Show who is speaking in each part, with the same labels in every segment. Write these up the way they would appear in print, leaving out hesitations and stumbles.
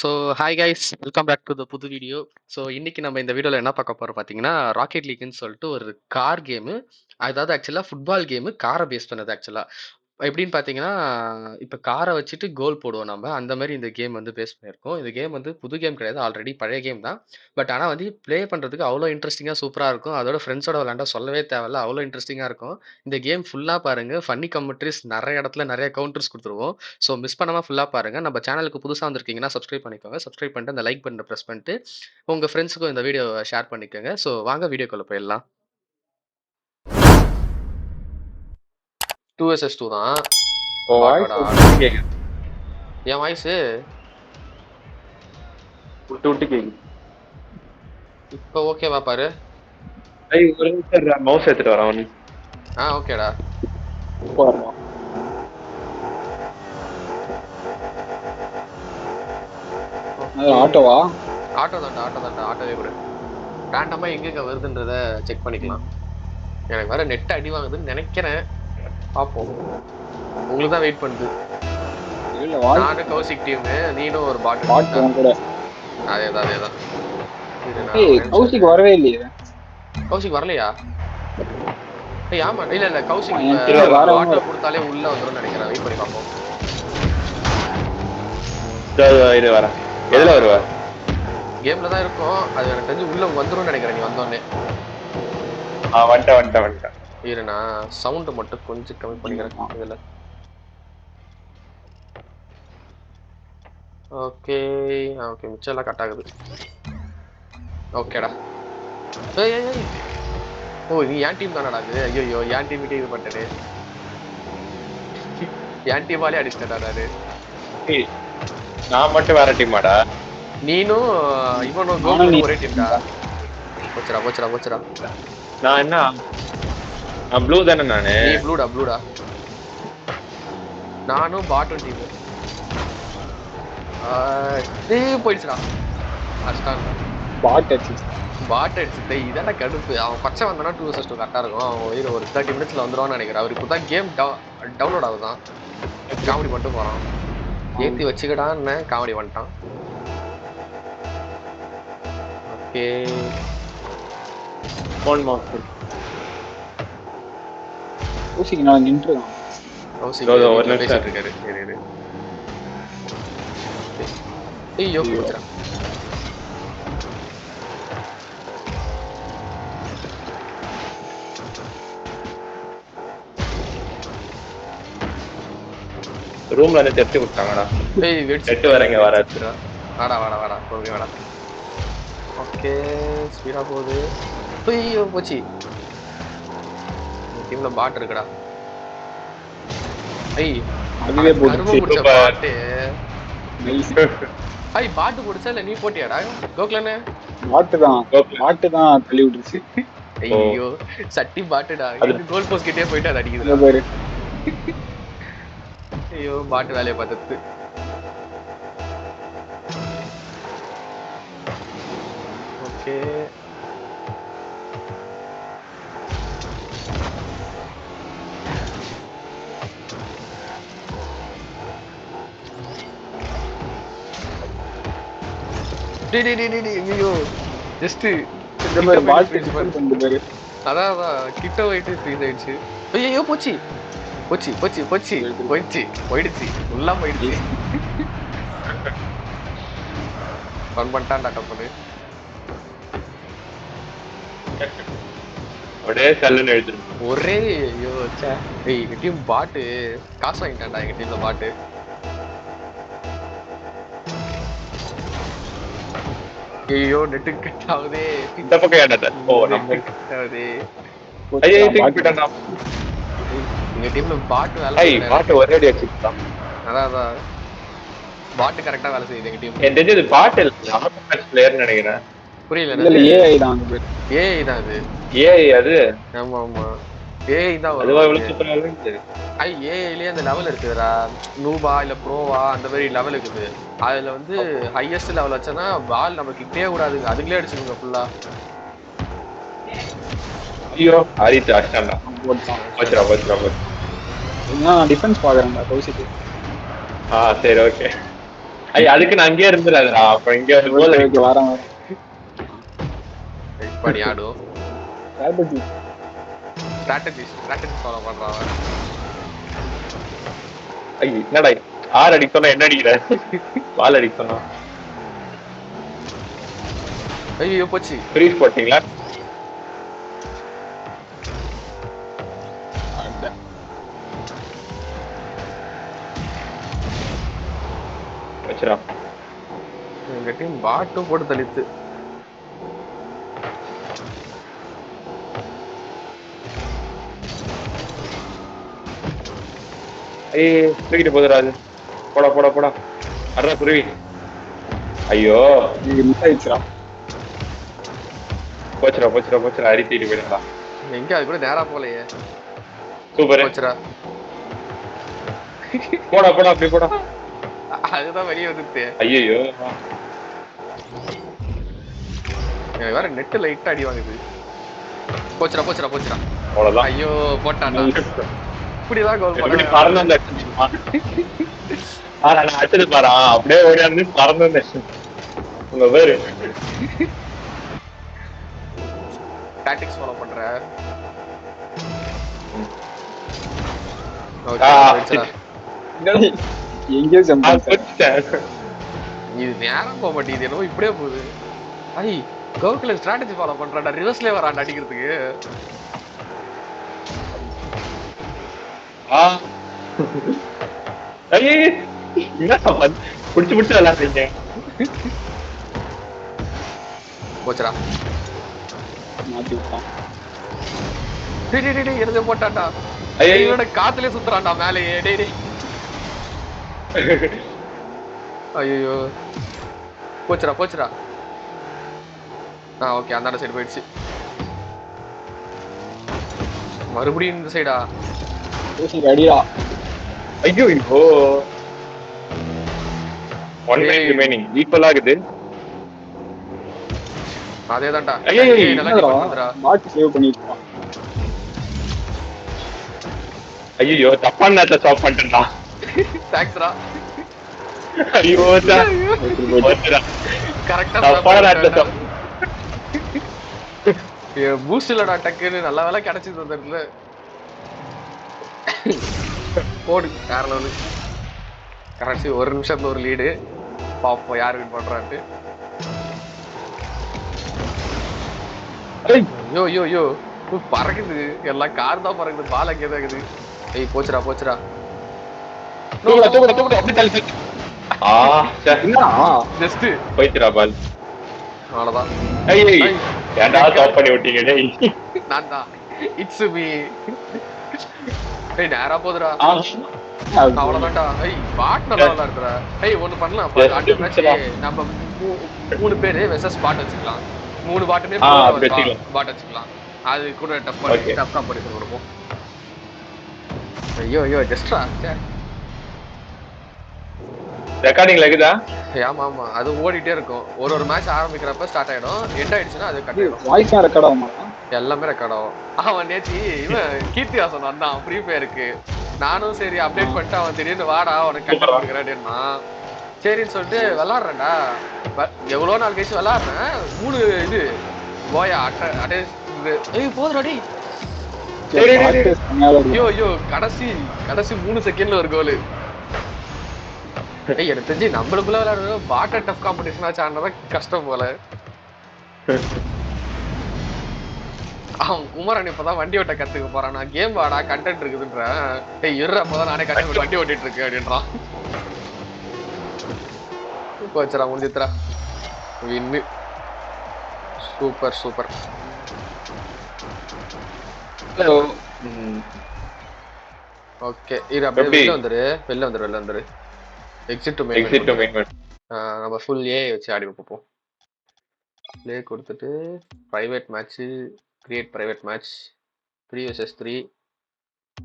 Speaker 1: So hi guys welcome back to the புது video. So இன்னைக்கு நம்ம இந்த வீடியோவில் என்ன பார்க்க போகிறோம் பார்த்தீங்கன்னா ராக்கெட் லீக்னு சொல்லிட்டு ஒரு கார் கேமு. அதாவது ஆக்சுவலாக ஃபுட்பால் கேமு, காரை பேஸ் பண்ணது ஆக்சுவலாக. எப்படின்னு பார்த்தீங்கன்னா, இப்போ காரை வச்சுட்டு கோல் போடுவோம் நம்ம, அந்த மாதிரி இந்த கேம் வந்து பேஸ் பண்ணியிருக்கோம். இந்த கேம் வந்து புது கேம் கிடையாது, ஆல்ரெடி பழைய கேம் தான். பட் ஆனால் வந்து ப்ளே பண்ணுறதுக்கு அவ்வளோ இன்ட்ரெஸ்டிங்காக சூப்பராக இருக்கும். அதோட ஃப்ரெண்ட்ஸோட விளாண்டா சொல்லவே தேவையில்ல, அவ்வளோ இன்ட்ரெஸ்டிங்காக இருக்கும். இந்த கேம் ஃபுல்லாக பாருங்கள், ஃபன்னி கமெண்ட்ரிஸ் நிறைய இடத்துல நிறைய கவுண்டர்ஸ் கொடுத்துருவோம். ஸோ மிஸ் பண்ணாமல் ஃபுல்லாக பாருங்கள். நம்ம சேனலுக்கு புதுசாக வந்திருக்கீங்கன்னா சப்ஸ்கிரைப் பண்ணிக்கோங்க. சப்ஸ்கிரைப் பண்ணிட்டு அந்த லைக் பட்டனை ப்ரெஸ் பண்ணிட்டு உங்கள் ஃப்ரெண்ட்ஸுக்கும் இந்த வீடியோவை ஷேர் பண்ணிக்கோங்க. ஸோ வாங்க வீடியோக்குள்ளே போயிடலாம். 2vs2 தான். பாட்டோட என் வாய்ஸு
Speaker 2: விட்டு விட்டு கேக்குது.
Speaker 1: இப்போ ஓகேவா பாரு.
Speaker 2: ஒரு நிமிஷம் மவுஸ் எடுத்துட்டு வரேன்.
Speaker 1: ஓகேடா.
Speaker 3: ஆட்டோவா?
Speaker 1: ஆட்டோ தான்டா ஆட்டோவே கூட ரேண்டமாக எங்கெங்க வருதுன்றத செக் பண்ணிக்கலாம். எனக்கு வேற நெட் அடி வாங்குதுன்னு நினைக்கிறேன், பார்ப்போம். உங்களுக்கு தான் வெயிட் பண்ணுது. நானும் கௌசிக் டீமு, நீனும் ஒரு பாட்டு
Speaker 3: கூட.
Speaker 1: அதேதான்.
Speaker 3: கௌசிக் வரவே இல்லையே.
Speaker 1: கௌசிக் வரலையா? ஆமா, இல்ல கௌசிக் ஆட்டோ கொடுத்தாலே உள்ள வந்துடும் நினைக்கிறேன். வெயிட் பண்ணி பார்ப்போம்.
Speaker 2: இது வரேன். எதுல வருவா?
Speaker 1: கேம்ல தான் இருக்கும். அது எனக்கு தெரிஞ்சு உள்ள வந்துடும் நினைக்கிறேன் நீ வந்தோடனே.
Speaker 2: வந்துட்டேன்.
Speaker 1: இரு, நான் சவுண்ட் மட்டும் கொஞ்சம் கம்மி பண்ணிக்கிறேன் இதுல. ஓகே மிச்சம் எல்லாம் கட் ஆகுது. ஓகேடா. ஓ, நீ என் டீம் தானடா அது? ஐயோ, என் டீம் கிட்டே இது பண்ணிட்டேன். என் டீமாலே அடிச்சிட்டடா நானு.
Speaker 2: நான் மட்டும் வேற டீமாடா?
Speaker 1: நீனும் இவனும் கோகுலும் ஒரே டீம்டா. போச்சுடா.
Speaker 2: நான் என்ன, நான் ப்ளூ தானே? நானு
Speaker 1: நீ ப்ளூடா. நானும் பாட்டும் டீம். போயிடுச்சுடா. பாட் அடிச்சுட்டு இதான கடுப்பு. அவன் பச்சை வந்தானா 2vs2 கரெக்டாக இருக்கும். அவன் ஒரு 30 மினிட்ஸில் வந்துடுவான்னு நினைக்கிறேன். அவருக்கு இப்போ தான் கேம் டவுன்லோட் ஆகுதான். காமெடி பண்ணிட்டு போகிறான். ஏற்றி வச்சுக்கிட்டான்னு காமெடி பண்ணிட்டான். ஓகே,
Speaker 3: கௌசிக் நான் நின்றுதான்.
Speaker 1: பேசிட்டு இருக்காரு. ஐயோ, போச்சுடா.
Speaker 2: ரூம்ல வந்து தெட்டி விட்டாங்கடா. வெட்டு வரங்க வராதுடா.
Speaker 1: வாடா பொறுமையா வாடா. ஓகே, ஸ்பீடா போகுது. ஐயோ, போச்சு. டீம்ல பாட் இருக்குடா.
Speaker 3: அதுவே போட்டு
Speaker 1: பாட்டு. பாட்டு போடுச்சா இல்ல நீ போட்டியாடா கோகுலனே?
Speaker 3: பாட்டு தான் தள்ளி விட்டுருச்சு.
Speaker 1: ஐயோ, சட்டி பாட்டுடா. கோல் போஸ்ட் கிட்டே போயிட்டு அது அடிக்குது. ஐயோ, பாட்டு வேலையை பார்த்துட்டு. ஓகே, ஐயோ ஜஸ்ட் அதான் கிட்ட போயிட்டு ஃப்ரீஸ் ஆயிடுச்சு. ஐயோ, போச்சு. போயிடுச்சு ஃபுல்லா போயிடுச்சு. ஃபன் பண்ணிட்டான்டா கப்பனு. ஒரே ஐயோ எங்க டீம் பாட்டு காசு வாங்கிட்டான்டா. எங்க டீம்ல பாட்டு. ஐயோ, நெட்டு கட் ஆகுதே.
Speaker 2: இந்த பக்கம் ஏடாத.
Speaker 1: எங்க டீம்ல பாட்டு வேலை
Speaker 2: பாட்டு ஒரே அடி அடிச்சுட்டான்.
Speaker 1: அதான் பாட்டு கரெக்டா வேலை செய்யுது எங்க டீம்.
Speaker 2: எனக்கு தெரிஞ்சது பாட்டு இல்ல, ஆட்டோமேட்டிக் பிளேயர்னு நினைக்கிறேன்.
Speaker 1: புரியல.
Speaker 3: ஏஐ தான்
Speaker 1: அது.
Speaker 2: ஏஐ அது?
Speaker 1: ஆமா ஏஐ தான்
Speaker 2: அதுவா இவ்வளவு சூப்பரா இருக்கு?
Speaker 1: ஏஐலயே அந்த லெவல் இருக்குதுடா. நூபா இல்ல ப்ரோவா அந்த மாதிரி லெவல் இருக்குது. அதுல வந்து ஹையஸ்ட் லெவல் வச்சனா பால் நம்ம கிட்டே கூடாது, அதுக்குள்ளே அடிச்சுக்கோங்க ஃபுல்லா.
Speaker 2: ஐயோ, ஆரித்து அடிச்சான்டா.
Speaker 3: நான் டிஃபென்ஸ் பாக்குறேன்டா கௌசிக்.
Speaker 2: சரி, ஓகே. ஐய் அதுக்கு நான் அங்கேயே இருந்துடாதா அப்ப இங்க வந்து கோல் அடிக்கும்.
Speaker 3: வரேன்
Speaker 1: படி ஆடும்
Speaker 3: ஸ்ட்ராட்டஜி
Speaker 1: ஸ்ட்ராட்டஜி ஃபாலோ பண்றான் அவன்.
Speaker 2: ஐய் என்னடா ஆறு அடிக்க சொன்னா என்ன அடிக்கிற பால் அடிக்க சொன்னா
Speaker 1: ஐயோ போச்சு.
Speaker 2: ஃப்ரீஸ் போட்டீங்களா வச்சுடா
Speaker 1: எங்க டீம் பாட்டும் போட்டு தள்ளித்து.
Speaker 2: ஐய் தூக்கிட்டு போதுடா அது போடா போடா போடா அட்ரா குருவி ஐயோ
Speaker 3: மிஸ் ஆயிடுச்சுடா
Speaker 2: போச்சுடா போச்சுடா போச்சுடா அரித்திட்டு போயிடுங்களா
Speaker 1: எங்க அது கூட நேரா போலையே.
Speaker 2: சூப்பர்
Speaker 1: போச்சுடா.
Speaker 2: போடா போடா அப்படி போடா
Speaker 1: அதுதான் வெளியே வந்துட்டு.
Speaker 2: ஐயோ
Speaker 1: எனக்கு வேற நெட்டு லைட்டா அடி வாங்குது. போச்சுடா போச்சுடா போச்சுடா.
Speaker 2: அவ்வளவுதான்
Speaker 1: ஐயோ போட்டான்டா. இப்படிதான் கோல்
Speaker 2: எப்படி
Speaker 1: பண்ண.
Speaker 2: பறந்து வந்து நான் அடிச்சது பாரா அப்படியே ஓடியாந்து பறந்து வந்தேன் உங்க பேரு
Speaker 1: டாக்டிக்ஸ் ஃபாலோ பண்ற.
Speaker 3: எங்கேயோ ஜம்ப்
Speaker 1: இது நேரம் போக மாட்டேங்குது என்னவோ இப்படியே போகுது. ஐ கோகுல ஸ்ட்ராட்டஜி ஃபாலோ பண்றான்டா. ரிவர்ஸ்லயே வரான்டா அடிக்கிறதுக்கு.
Speaker 2: புடிச்சு புடிச்சு விளையாடுறீங்க
Speaker 1: போச்சுடா.
Speaker 3: மாத்தி விட்டான்
Speaker 1: எழுத போட்டான்டா. ஐயோட காத்துலயே சுத்துறான்டா மேலேயே. டேய் ஐயோ போச்சுடா போச்சுடா. ஓகே அந்த சைடு போயிடுச்சு. மறுபடியும் இந்த சைடா
Speaker 3: அடிடா.
Speaker 2: ஐயோ இப்போ 1 minute remaining ஈக்குவல் ஆகுது.
Speaker 1: அதேதான்டா.
Speaker 3: மாட் சேவ் பண்ணிட்டான்.
Speaker 2: ஐயோ தப்பான நேரத்துல ஸ்டாப் பண்ணிட்டேன்டா.
Speaker 1: தேங்க்ஸ்டா.
Speaker 2: ஐயோ
Speaker 1: கரெக்ட்டா
Speaker 2: தப்பான நேரத்துல ஸ்டாப்.
Speaker 1: பூஸ்ட் இல்லடா டக்குன்னு நல்ல வேலை கிடைச்சது அந்த இடத்துல. போடு வேற லெவலு. கடைசி ஒரு நிமிஷத்துல ஒரு லீடு. பாப்போம் யார் வின் பண்றான்ட்டு. ஐயோ ஐயோ ஐயோ பறக்குது எல்லாம். கார் தான் பறக்குது. பால் அங்கே தான் இருக்குது. ஐய் போச்சுடா போச்சுடா. ஜஸ்ட்
Speaker 2: போயிடுறா பால்.
Speaker 1: அவ்வளவுதான்.
Speaker 2: ஏன்டா ஸ்டாப் பண்ணி விட்டீங்க டேய்.
Speaker 1: நான் தான். It's me. ஏய் நேரா போதுடா. அவ்வளவுதான்டா. ஐய் பாட் நல்லா விளையாடுறா. ஐய் ஒண்ணு பண்ணலாம். அடுத்த மேட்ச் நம்ம 3 பேரு வெர்சஸ் பாட் வச்சுக்கலாம். 3 பாட்டுமே பாட் வச்சுக்கலாம். அது கூட டஃப் காம்படிஷன் கொடுப்போம். ஐயோ ஐயோ ஜஸ்ட்ரா.
Speaker 2: ரெக்கார்டிங்ல இருக்குதா?
Speaker 1: ஆமா ஆமா அது ஓடிட்டே இருக்கும். ஒரு மேட்ச் ஆரம்பிக்கிறப்ப ஸ்டார்ட் ஆயிடும். எண்ட் ஆயிடுச்சுன்னா அது கட் ஆயிடும்.
Speaker 3: வாய்ஸ் ரெக்கார்ட் ஆகுமா?
Speaker 1: எல்லாமே ரெக்கார்ட் ஆகும். அவன் நேத்தி இவன் கீர்த்திவாசன் வந்தான் ஃப்ரீ ஃபயருக்கு. நானும் சரி அப்டேட் பண்ணிட்டு அவன் திடீர்னு வாடா உனக்கு கண்டென்ட் கொடுக்குறேன்னா சரின்னு சொல்லிட்டு விளாடுறேன்டா. எவ்வளோ நாள் கழிச்சு விளாடுறேன். 3 இது போயா அட்டே போதுடாடி. ஐயோ ஐயோ கடைசி 3 செகண்ட்ல ஒரு கோலு. எனக்கு தெரிஞ்சு நம்மளுக்குள்ள விளையாடுற பாட்டர் டஃப் காம்படிஷனா சாண்டதான் கஷ்டம் போல. அவன் குமரன் இப்பதான் வண்டி ஓட்ட கத்துக்க போறான். நான் கேம் வாடா கண்டென்ட் இருக்குதுன்றேன். இரு அப்பதான் நானே கஷ்டப்பட்டு வண்டி ஓட்டிட்டு இருக்கேன் அப்படின்றான். வச்சுரா முடிஞ்சித்ரா. வின்னு. Super super. ஓகே இது அப்படியே வெளில வந்துரு. Exit to main. நம்ம ஃபுல் ஏ வச்சு ஆடி வைப்போம். ப்ளே கொடுத்துட்டு private match create private match 3 vs 3.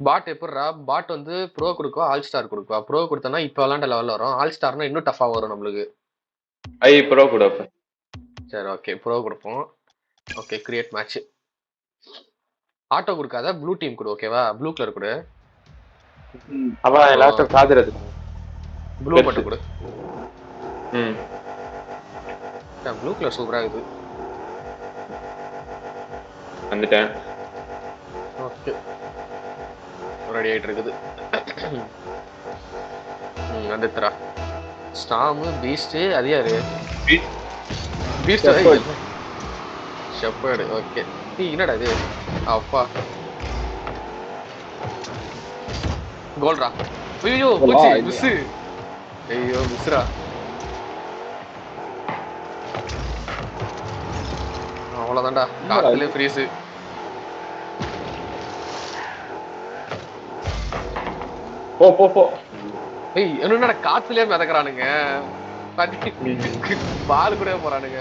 Speaker 1: Bot எப்படிரா? பாட் வந்து ப்ரோ கொடுக்கவா ஆல் ஸ்டார் கொடுக்கவா? ப்ரோ கொடுத்தனா இப்போ விளாண்ட லெவல் வரும். ஆல் ஸ்டார்னா இன்னும் டஃபா வரும் நம்மளுக்கு.
Speaker 2: ப்ரோ கொடுப்போம்.
Speaker 1: சரி ஓகே ப்ரோ கொடுப்போம். Okay create match. ஆட்டோ கொடுக்காத ப்ளூ டீம் கொடு. ஓகேவா? ப்ளூ கலர் கொடு.
Speaker 2: அவன் எல்லாத்தையும் காதுறது
Speaker 1: ப்ளூ மட்டும் கொடு.
Speaker 2: ம்
Speaker 1: ப்ளூ கலர் சூப்பரா இருக்குது.
Speaker 2: வந்துட்டேன்.
Speaker 1: ஓகே ரெடி ஆயிட்டு இருக்குது. வந்துட்டுறா ஸ்டாமு பீஸ்ட் அது யாரு? Beast shepherd. ஓகே என்னடா இது? அப்பா கோல்ரா. ஐயோ போச்சு மிஸ். ஐயோ மிஸ்ரா. அவ்வளவுதான்டா காத்துல ஃப்ரீஸ்.
Speaker 2: போ போ போ.
Speaker 1: ஏய் என்னடா காத்துலயே மிதக்குறானுங்க. பால் கூட போறானுங்க.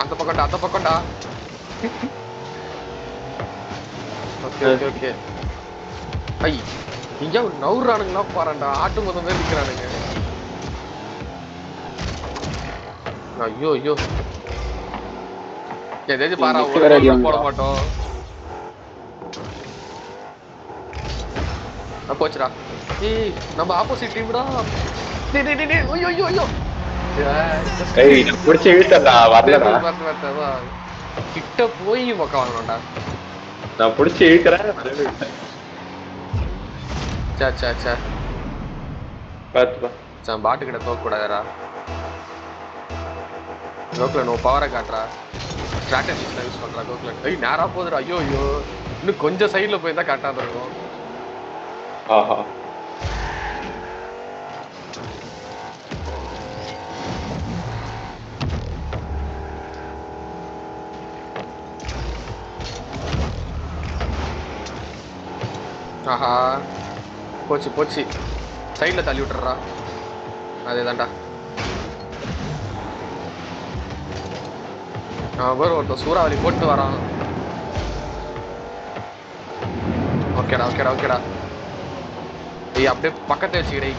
Speaker 1: அந்த பக்கம்டா. Okay okay okay. ஐ இங்க நவுறானுங்களா பாறண்டா. ஆட்டு மொத்தம் பேர் நிக்கிறானுங்க. ஐயோ ஐயோ ஏதாச்சும் பாரா ஒரு போட மாட்டோம். போச்சுடா. ஏய் நம்ம ஆப்போசிட் டீம்டா. டேய் டேய் டேய் ஐயோ ஐயோ ஐயோ.
Speaker 2: ஏய் புடிச்சு இழுத்தடா வரலடா.
Speaker 1: கிட்ட போய் மொக்க வாங்கணும்டா.
Speaker 2: நான் புடிச்சு இழுக்கறேன் வரவே இல்ல.
Speaker 1: சே சே சே
Speaker 2: பாத்துடா.
Speaker 1: சாம் பாட்டு கிட்ட தோக்க கூடாதடா. கோகுலன் நோ பவரை காட்டுறா. ஸ்ட்ராட்டஜிஸ்லாம் யூஸ் பண்றா கோகுலன். ஐய் நேரா போகுதுடா. ஐயோ ஐயோ இன்னும் கொஞ்சம் சைடுல போய் தான் கரெக்டா இருக்கும்.
Speaker 2: ஆஹா
Speaker 1: ஆஹா போச்சு சைடில் தள்ளி விட்டுறா. அதேதான்டா. அவன் ஒருத்தன் சூறாவளி போட்டு வரான். ஓகேடா. ஏய் அப்படியே பக்கத்தை வச்சுக்கிடே.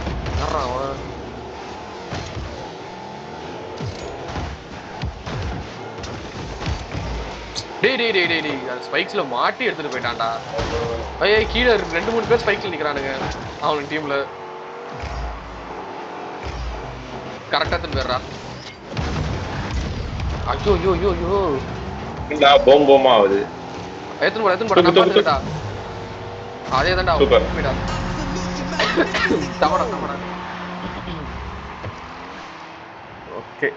Speaker 1: அவன் டேய் ஸ்பைக்ஸ்ல மாட்டி எடுத்துட்டு போயிட்டான்டா. ஐயா கீழே 2-3 பேர் ஸ்பைக்ல நிக்கிறானுங்க அவன் டீம்ல. கரெக்டா எடுத்துட்டு போயிடுறா. ஐயோ
Speaker 2: இல்ல போமா ஆகுது.
Speaker 1: எடுத்துட்டு போடா நான் பாத்துட்டா. அதேதான்டா போய்டா. தவடா ஓகே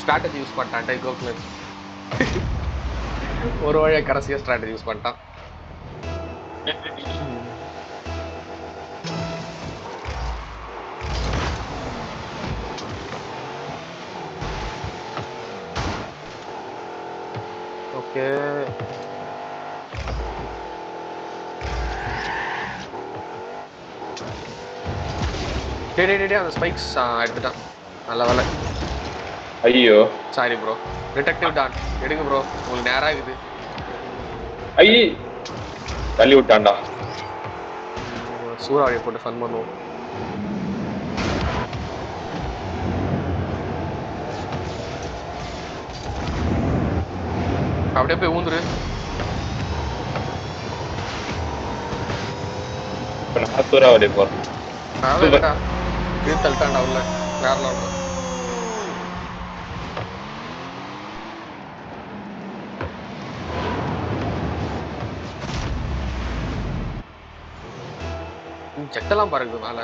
Speaker 1: ஸ்ட்ராட்டஜி யூஸ் பண்ணிட்டான் கோகுலன். ஒரு வழியா கடைசியா ஸ்ட்ராட்டஜி யூஸ் பண்ணிட்டான். ஓகே டேய் அந்த ஸ்பைக்ஸ் எடுத்துட்டான். நல்ல வேலை.
Speaker 2: ஐயோ
Speaker 1: சாரி ப்ரோ. டிடெக்டிவ் டான் எடுங்க ப்ரோ. உங்களுக்கு நேரா இருக்குது.
Speaker 2: ஐய் தள்ளி விட்டான்டா.
Speaker 1: சூறாவளியை போட்டு ஃபன் பண்ணுவோம். அப்படியே போய் ஊந்துரு.
Speaker 2: நான் சூறாவளி போறேன்.
Speaker 1: தள்ளிட்டான்டா உள்ள வேறல உள்ள. செட்டெல்லாம் பாருங்க மேல.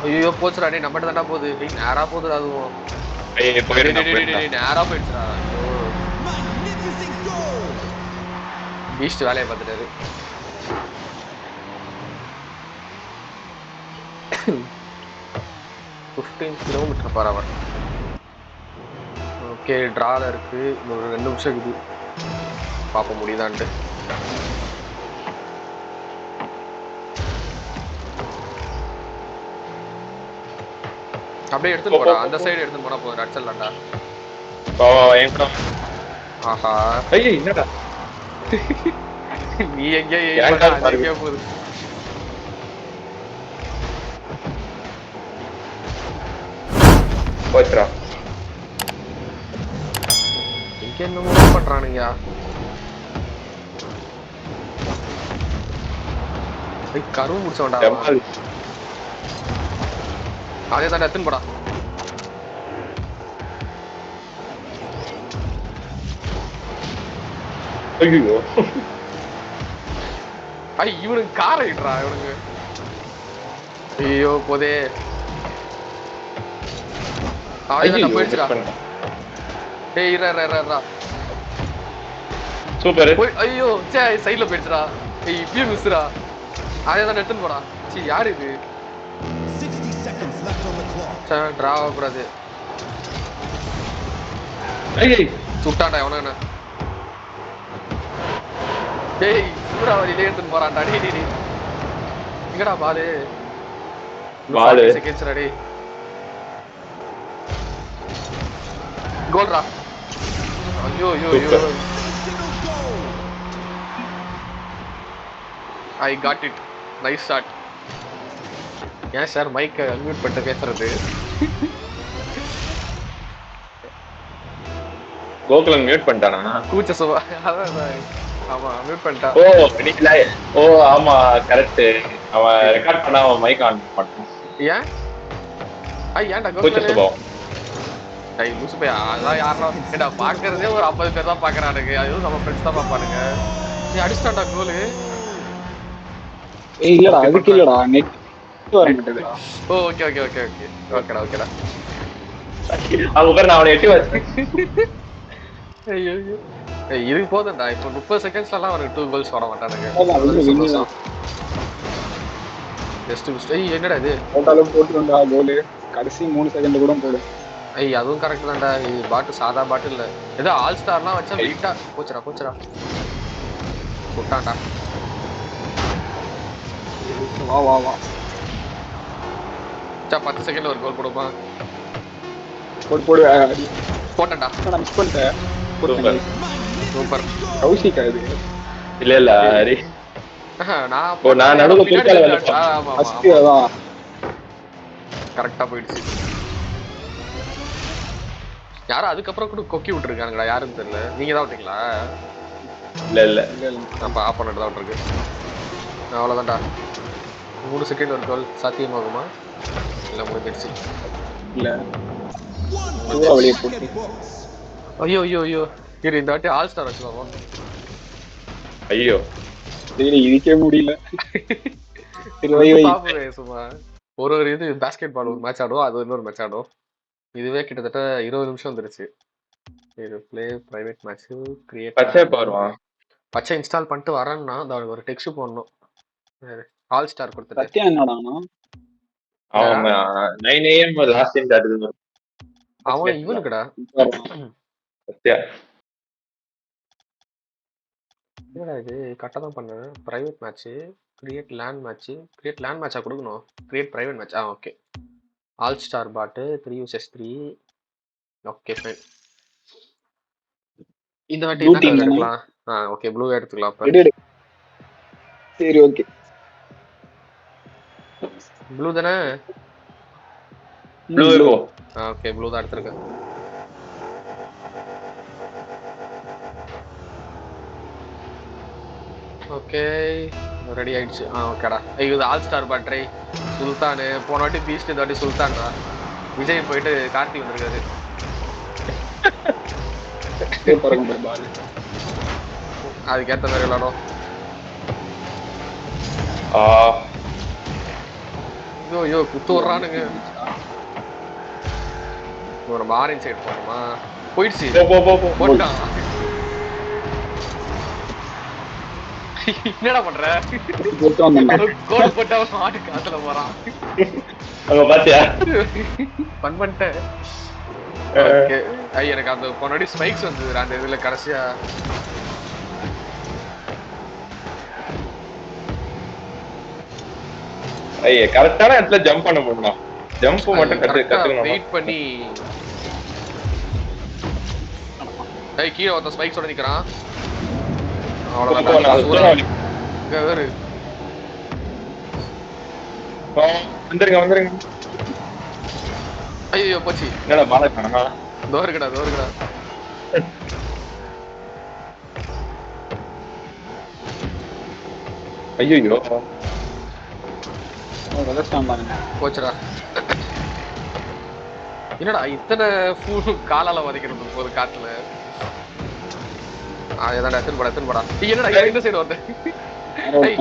Speaker 1: ஐயோ போச்சுடா. டேய் நம்மகிட்ட தாண்டா போகுது. டேய் நேரா போகுதுடா அதுவும். நேரா போயிடுச்சுடா. பீஸ்ட் வேலையை பார்த்துட்டாரு. Kilometre per hour. ஓகே டிரால இருக்கு. ஒரு 2 நிமிஷம் இருக்குது. பார்ப்ப முடியுதான்ட்டு. அப்படியே எடுத்துட்டு போடா. அந்த சைடு எடுத்துட்டு போனா போதும். அடிச்சிடலாம்டா. ஆஹா
Speaker 2: ஐயோ என்னடா
Speaker 1: நீ எங்கேயோ போகுது.
Speaker 2: போச்சுடா.
Speaker 1: இங்க என்னமோ பண்றானுங்க. கருவு முடிச்சோண்டா
Speaker 2: டெம்பால்.
Speaker 1: அதே தான் எத்தனை போடா
Speaker 2: ஐயோ
Speaker 1: இவனுக்கு காரை இடுறா இவனுக்கு ஐயோ போதே அதேதான் போயிடுச்சுடா டேய் இரா
Speaker 2: சூப்பர்.
Speaker 1: போய் ஐயோ சே சைடுல போயிடுச்சுடா இப்பயும் மிஸ்ரா அதேதான் எடுத்துன்னு போடா சி யாரு இது டிரா ஆகக்கூடாது சுட்டாண்டா எவனா டேய் சூறாவளியிலே எடுத்துன்னு போறான்டா டேய் எங்கடா பாலு செகண்ட்ஸ்டா டேய் கோல்ரா ஐயோ I got it nice shot ஏன் சார் மைக்கை அன்மியூட் பண்ணிட்டு பேசுறது
Speaker 2: கோகுலம் மியூட் பண்ணிட்டானா?
Speaker 1: கூச்ச சுவா அதான் ஆமா மியூட் பண்ணிட்டான்.
Speaker 2: ஓ ஆமா கரெக்ட். அவன் ரெக்கார்ட் பண்ணா அவன் மைக் ஆன் பண்ணான்.
Speaker 1: ஏன் ஏன்டா
Speaker 2: கூச்ச சுபாவம்.
Speaker 1: லூசு பையா அதான் யாரா ஏடா பாக்குறதே ஒரு 50 பேர் தான் பாக்குறானுங்க. அதுவும் நம்ம ஃப்ரெண்ட்ஸ் தான் பாப்பானுங்க. நீ அடிச்சிட்டான்டா கோலு.
Speaker 3: இல்லடா அதுக்கு இல்லடா நெட் வர மாட்டேங்குதுடா.
Speaker 1: ஓகே ஓகேடா
Speaker 2: அவங்க பேர் நான் அவனை எட்டி வச்சேன்.
Speaker 1: ஐயோ இதுக்கு போதும்டா. இப்போ 30 செகண்ட்ஸ்லாம் அவனுக்கு 2 கோல்ஸ் வர மாட்டானுங்க. என்னடா இது
Speaker 3: போட்டாலும் போட்டுருந்தா கோலு கடைசி 3 செகண்ட் கூட போடும்.
Speaker 1: அதுவும் கரெக்ட் தான்டா. இது பாட்டு சாதா பாட்டு இல்ல. ஏதோ ஆல் ஸ்டார்லாம் வச்சா வெயிட்டா போச்சுடா போட்டான்டா.
Speaker 3: வா
Speaker 1: 10 செகண்ட்ல ஒரு கோல் போடுமா?
Speaker 3: போடு
Speaker 1: போட்டேன்டா.
Speaker 3: மிஸ் பண்ணிட்டேன்.
Speaker 1: சூப்பர்
Speaker 3: கௌசிகா இது
Speaker 2: இல்ல ஹரி நான் நடுவுல குறுக்கால
Speaker 1: கரெக்டா போயிடுச்சு. யாரும் அதுக்கப்புறம் கூட கொக்கி விட்டுருக்கானுங்களா யாருன்னு தெரியல. நீங்க தான் விட்டீங்களா?
Speaker 2: இல்ல
Speaker 1: அப்ப ஆஃப் பண்ணிட்டு தான் விட்டுருக்கு. அவ்வளவுதான்டா. 3 செகண்ட் ஒரு கோல் சாத்தியமாகுமா? இல்ல முடிஞ்சிடுச்சு.
Speaker 3: இல்ல
Speaker 1: ஐயோ இரு இந்த வாட்டி ஆல் ஸ்டார் வச்சுக்கோங்க.
Speaker 2: ஐயோ
Speaker 3: இதுக்கே முடியல.
Speaker 1: பாப்பவே சும்மா ஒரு இது பாஸ்கெட் பால் ஒரு மேட்ச் ஆடும், அது இன்னொரு மேட்ச் ஆடும். இதுவே கிட்டத்தட்ட 20 நிமிஷம் வந்துருச்சு. இது ப்ளே பிரைவேட் மேட்ச் கிரியேட் பச்சை இன்ஸ்டால் பண்ணிட்டு வரேன்னா ஒரு டெக்ஸ்ட் போடணும். ஆல் ஸ்டார் கொடுத்துட்டு
Speaker 2: அவன் 9 AM லாஸ்ட் டைம் காட்டுது.
Speaker 1: அவன் இவனுக்குடா
Speaker 2: சத்யா.
Speaker 1: என்னடா இது கரெக்டா தான் பண்ணேன். பிரைவேட் மேட்ச் கிரியேட் லேண்ட் மேட்சா கொடுக்கணும். Create private match okay. All star பாட்டு 3 vs 3 ஓகே ஃபைன். இந்த வாட்டி என்ன கலர் எடுக்கலாம்? ஓகே ப்ளூ எடுத்துக்கலாம் அப்ப.
Speaker 3: சரி ஓகே
Speaker 1: ப்ளூ தானே?
Speaker 2: ப்ளூ
Speaker 1: ஓகே ப்ளூ தான் எடுத்துருக்கேன். ஓகே ரெடி ஆயிடுச்சு. ஓகேடா. இது ஆல் ஸ்டார் பாட்ரை சுல்தான். போன வாட்டி பீஸ்ட், இந்த வாட்டி சுல்தான்டா. விஜய் போயிட்டு கார்த்திக் வந்திருக்காரு. அதுக்கேற்ற மாதிரி விளாடும். ஐயோ குத்து வர்றானுங்க. ஒரு ஆரஞ்சு சைடு போகணுமா? போயிடுச்சு போட்டான். என்னடா பண்ற? கோடு போட்டு மாட்டு காத்துல போறான். பன் பண்ணிட்டேன். எனக்கு அந்த போனடி ஸ்பைக்ஸ் வந்தது அந்த இதுல கடைசியா.
Speaker 2: கரெக்டான இடத்துல ஜம்ப் பண்ண முடியும். ஜம்ப் மட்டும் கத்துக்கணும்.
Speaker 1: வெயிட் பண்ணி கீழே ஒருத்த ஸ்பைக்ஸோட நிக்கிறான்.
Speaker 2: வந்துருங்க.
Speaker 1: ஐயோ போச்சு.
Speaker 2: என்னடா பாலக்கானா?
Speaker 1: தோருக்கடா
Speaker 2: ஐயோ
Speaker 3: வளர்ச்சான் பாருங்க.
Speaker 1: போச்சுடா. என்னடா இத்தனை காலால வதைக்கிறது போது காத்துல. ஏதாடா எத்தனை படா என்னடா இவன் இந்த சைடு வந்த.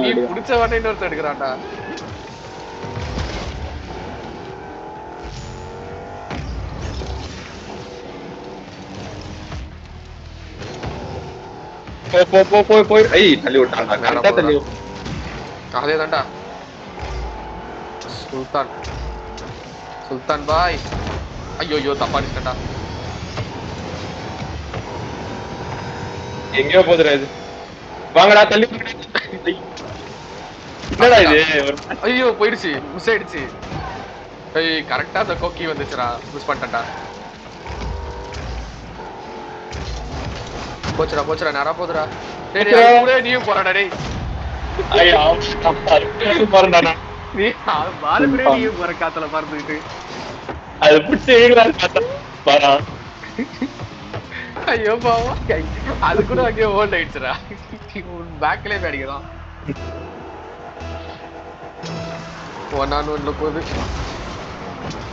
Speaker 1: நீ புடிச்ச வாட்டை இன்னொருத்தர் எடுக்கிறான்டா.
Speaker 2: போய் தள்ளி விட்டான்டா. கரெக்டா தள்ளி விட்டான்.
Speaker 1: அதே தான்டா சுல்தான். சுல்தான் பாய். ஐயோ தப்பா அடிச்சிட்டா.
Speaker 2: எங்கேயோ போதுடா இது. வாங்கடா தள்ளி. என்னடா இது?
Speaker 1: ஐயோ போயிடுச்சு, மிஸ் ஆயிடுச்சு. கரெக்டா அந்த கோக்கி வந்துச்சுடா, மிஸ் பண்ணிட்டேன்டா. போச்சுடா நேரா போதுடா. நீயும் போறாடா டேய். நீ பாலு கூட நீயும் போற காத்துல பறந்துக்கிட்டு.
Speaker 2: அது பிடிச்சி பாரா.
Speaker 1: ஐயோ பாவம், அது கூட அங்கேயே ஹோல்ட் ஆயிடுச்சுடா. பேக்லயே அடிக்கிறான். 1-on-1 போகுது.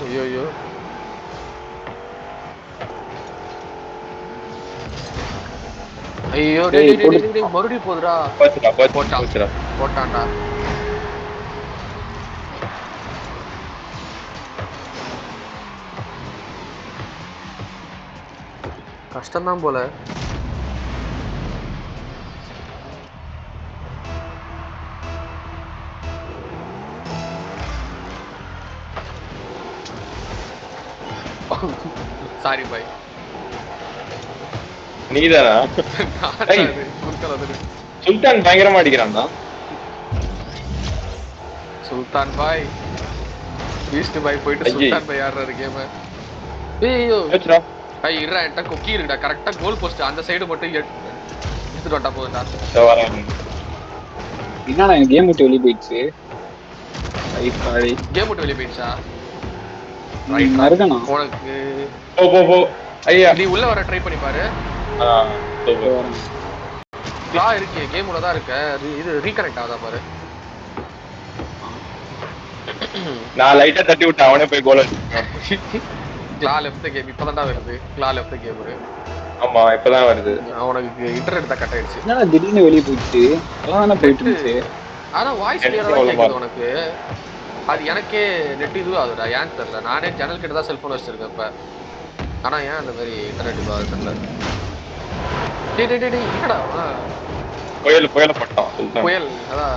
Speaker 1: ஐயோ ஐயோ மறுபடியும் போதுடா. போட்டான்டா. கஷ்டம்தான் போல. சாரி பாய்.
Speaker 2: நீதானா? சுல்தான் பயங்கரமா அடிக்கிறான்டா.
Speaker 1: சுல்தான் பாய் ஈஸ்ட் பாய் போயிட்டு சுல்தான் பாய் ஆடுறாரு கேம். ஐயோ இருடா, என்கிட்ட கொக்கி இருக்குடா. கரெக்டா கோல் போஸ்ட் அந்த சைடு மட்டும் எடுத்துட்டு வந்தா போதுடா.
Speaker 3: என்னடா கேம் விட்டு வெளியே போயிடுச்சு.
Speaker 1: கேம் விட்டு வெளியே போயிடுச்சா? உனக்கு நீ உள்ள வர ட்ரை பண்ணி பாரு. இருக்கு கேம் உள்ள தான் இருக்க. இது ரீகனெக்ட் ஆகுதா பாரு.
Speaker 2: நான் லைட்டா தட்டி விட்டேன், அவனே போய் கோல் அடிச்சான்.
Speaker 1: கிளா லெஃப்ட் கேம் இப்பதான்டா வருது. கிளா லெஃப்ட் கேம்.
Speaker 2: ஆமா இப்பதான் வருது.
Speaker 1: உனக்கு இன்டர்நெட் தான் கட் ஆயிடுச்சு.
Speaker 3: என்னடா திடீர்னு வெளியே போயிடுச்சு. அதான் போயிட்டு இருந்துச்சு.
Speaker 1: ஆனா வாய்ஸ் கிளியரா தான் கேக்குது உனக்கு. அது எனக்கே நெட் இதுவும் ஆகுதுடா, ஏன்னு தெரியல. நானே ஜன்னல் கிட்ட தான் செல்போன் வச்சிருக்கேன் இப்ப. ஆனா ஏன் அந்த மாதிரி இன்டர்நெட் இதுவும் ஆகுது தெரியல. என்னடா
Speaker 2: புயல் பட்டான்.
Speaker 1: புயல் அதான்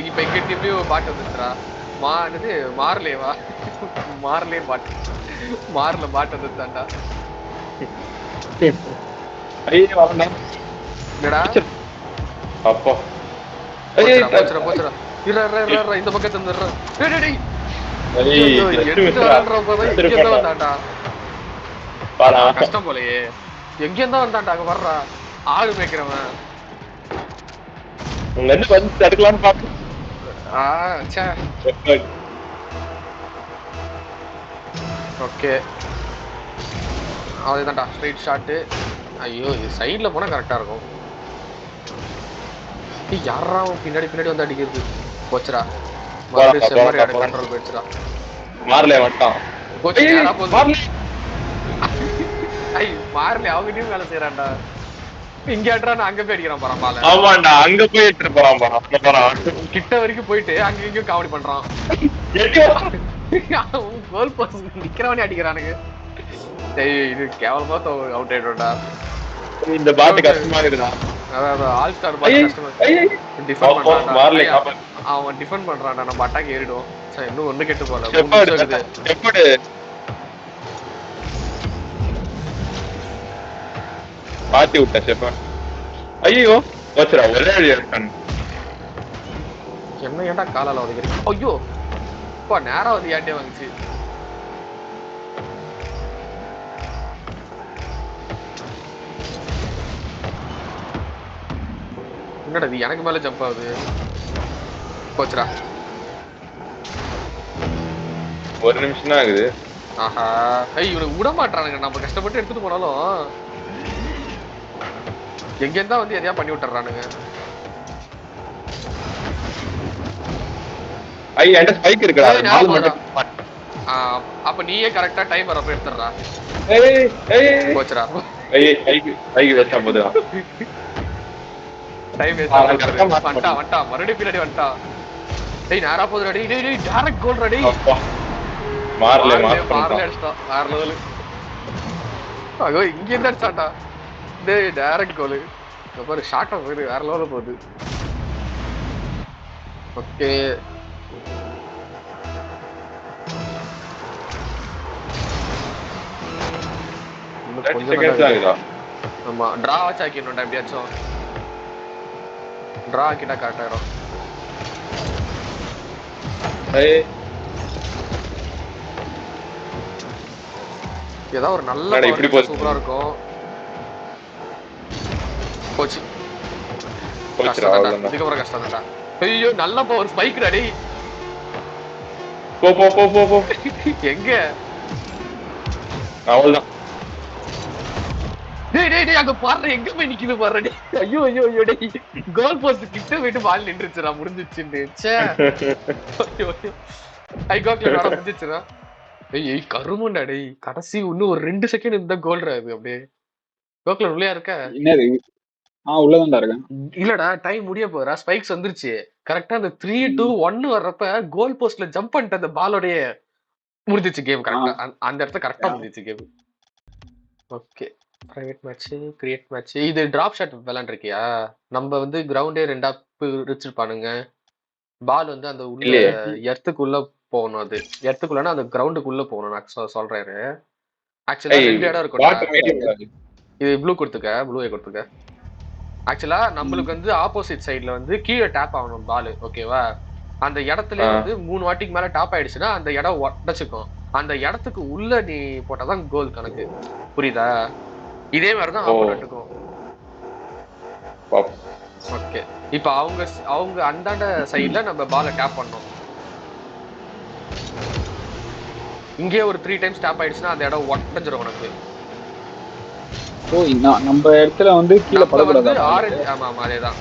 Speaker 1: இப்ப எங்க டீம்லயும் பாட்டு வந்துச்சுடா. என்னது மார்லேவா? மார்லே பாட்டு. மார்ல பாட்டு வந்துட்டான்டா. என்னடா
Speaker 2: அப்பா
Speaker 1: போச்சுடா. இந்த பக்கத்து கஷ்டம் போலயே. எங்க இருந்தா வந்தான்டா அங்க வர்றா. ஆடு மேய்க்கிறவன்
Speaker 2: தடுக்கலான்னு பாக்க.
Speaker 1: ஓகே அதுதான்டா ஸ்ட்ரைட் ஷாட்டு. ஐயோ சைட்ல போனா கரெக்டா இருக்கும். யாரா பின்னாடி வந்து அடிக்கிறது. போச்சுடா கண்ட்ரோல் போயிடுச்சுடா.
Speaker 2: மார்லே வந்துட்டான்.
Speaker 1: மார்லே அவங்க டீம் வேலை செய்யறான்டா. இங்க ஆடுறான் அங்க போய் அடிக்கிறான் பாரு பால.
Speaker 2: ஆமாண்டா அங்க போய் எடுத்துட்டு போறான்.
Speaker 1: கிட்ட வரைக்கும் போயிட்டு அங்க இங்கயும் காமெடி பண்றான். கோல் போஸ்ட் நிக்கிறவனே அடிக்கிறானுங்க. இது கேவலமா அவுட் ஆயிடும்டா. இந்த பாட்டு கஷ்டமா இருக்குடா. அதாவது ஆல் ஸ்டார் பாட்டு கஷ்டமா டிஃபெண்ட் பண்றான்டா. அவன் டிஃபெண்ட் பண்றான்டா. நம்ம அட்டாக் ஏறிடும். சரி இன்னும் ஒண்ணு கெட்டு போல. 3 நிமிஷம் இருக்குது.
Speaker 2: பாத்தி விட்ட செப்ப. ஐயோ போச்சுடா ஒரே அடி எடுத்தான்.
Speaker 1: என்ன ஏன்டா காலால உதைக்கிறீங்க? ஐயோ அப்பா நேரா வந்து ஏட்டே வந்துச்சு. என்னடா இது எனக்கு மேல ஜம்ப் ஆகுது. போச்சுடா.
Speaker 2: ஒரு நிமிஷம் தான் ஆகுது.
Speaker 1: ஆஹா இவனுக்கு விட மாட்டானுங்க. நம்ம கஷ்டப்பட்டு எடுத்துட்டு போனாலும் எங்க இருந்தா வந்து எதையா பண்ணி விட்டுறானுங்க.
Speaker 2: என்கிட்ட ஸ்பைக் இருக்குடா
Speaker 1: ஏய்,
Speaker 2: பால்
Speaker 1: ஞாபகம்
Speaker 2: மட்டும்
Speaker 1: அப்ப நீயே கரெக்டா டைம் வரப்ப எடுத்துடுறா.
Speaker 2: ஏய் ஏய்
Speaker 1: போச்சுடா.
Speaker 2: ஏய் ஸ்பைக் வச்சா போதுடா
Speaker 1: டைம் வேஸ்ட்
Speaker 2: நான்
Speaker 1: ஆகுது.
Speaker 2: கரெக்டா மாத்த
Speaker 1: வந்துட்டா மறுபடியும் பின்னாடி வந்துட்டா. டேய் நேரா போகுதுடா. டேய் டேய் டேய் டைரக்ட் கோல் ரெடி.
Speaker 2: அப்பா மாறல மார்க்
Speaker 1: மாறல
Speaker 2: பண்ணிட்டான்
Speaker 1: அடிச்சிட்டான். வேற லெவல். ஐயோ இங்க இருந்து அடிச்சான்டா. டேய் டைரக்ட் கோல். இங்க பாரு ஷாட் ஆஃப் வேற லெவல்ல போகுது. ஓகே இன்னும்
Speaker 2: 30
Speaker 1: கொஞ்சம்
Speaker 2: செகண்ட்ஸ் ஆகுதா
Speaker 1: ஆமா டிரா வச்சு ஆக்கிடணும்டா எப்படியாச்சும். டிரா ஆக்கிட்டா கரெக்ட் ஆயிடும்.
Speaker 2: ஏய்
Speaker 1: ஏதாவது ஒரு நல்ல
Speaker 2: என்னடா இப்படி போகுது?
Speaker 1: சூப்பரா இருக்கும். போச்சு
Speaker 2: போச்சுடா
Speaker 1: கஷ்டம்
Speaker 2: அவ்வளவுதான்
Speaker 1: இதுக்கப்புறம் கஷ்டம் தான்டா. ஐயோ நல்ல பவர் ஸ்பைக் டேய்.
Speaker 2: போ போ போ போ போ
Speaker 1: எங்க
Speaker 2: அவ்வளவுதான்
Speaker 1: டேய் டேய் டேய் அங்க பாரு எங்க போய் நிக்குது பாரு டேய். ஐயோ ஐயோ ஐயோ டேய் கோல் போஸ்ட் கிட்ட போயிட்டு பால் நின்றுச்சுடா முடிஞ்சிச்சுன்னு. ச்சே ஐயோ ஐயோ ஐ கோக்ல வர முடிஞ்சிச்சுடா. ஏய் கருமண்டா டேய் கடைசி இன்னும் ஒரு 2 செகண்ட் இருந்தா கோல் அது அப்படியே. கோக்ல உள்ளே இருக்க
Speaker 3: என்னது உள்ளதான்டா இருக்கேன்.
Speaker 1: இல்லடா டைம் முடிய போறா. ஸ்பைக்ஸ் வந்துருச்சு கரெக்டா அந்த 3 2 1 வர்றப்ப கோல் போஸ்ட்ல ஜம்ப் பண்ணிட்டு அந்த பாலோடய முடிஞ்சிச்சு கேம். கரெக்டா அந்த இடத்துல கரெக்டா முடிஞ்சிச்சு game. Okay private match create match. இது டிராப் ஷாட் விளையாண்டுருக்கியா? நம்ம வந்து கிரவுண்டே ரெண்டா பிரிச்சிருப்பானுங்க. பால் வந்து அந்த உள்ள எர்த்துக்குள்ள போகணும். அது எர்த்துக்குள்ளனா அந்த கிரவுண்டுக்குள்ள போகணும். நான் சொல்றேன் ஆக்சுவலா 2 இடம் இருக்கும். இது ப்ளூ கொடுத்துக்க ப்ளூவை கொடுத்துக்க. ஆக்சுவலா நம்மளுக்கு வந்து ஆப்போசிட் சைட்ல வந்து கீழே டேப் ஆகணும் பால். ஓகேவா? அந்த இடத்துல வந்து 3 வாட்டிக்கு மேல டாப் ஆயிடுச்சுன்னா அந்த இடம் உடச்சுக்கும். அந்த இடத்துக்கு உள்ள நீ போட்டாதான் கோல் கணக்கு. புரியுதா? இதே மாதிரிதான் ஆப்போனன்ட்டுக்கும். ஓகே இப்ப அவங்க அந்தாண்ட சைட்ல நம்ம பாலை டேப் பண்ணோம். இங்கே ஒரு 3 டைம்ஸ் டேப் ஆயிடுச்சுன்னா அந்த இடம் உடஞ்சிரும் உனக்கு.
Speaker 3: ஓ நம்ம இடத்துல வந்து கீழே படக்கூடாது.
Speaker 1: ஆரஞ்சு ஆமா ஆமா அதேதான்.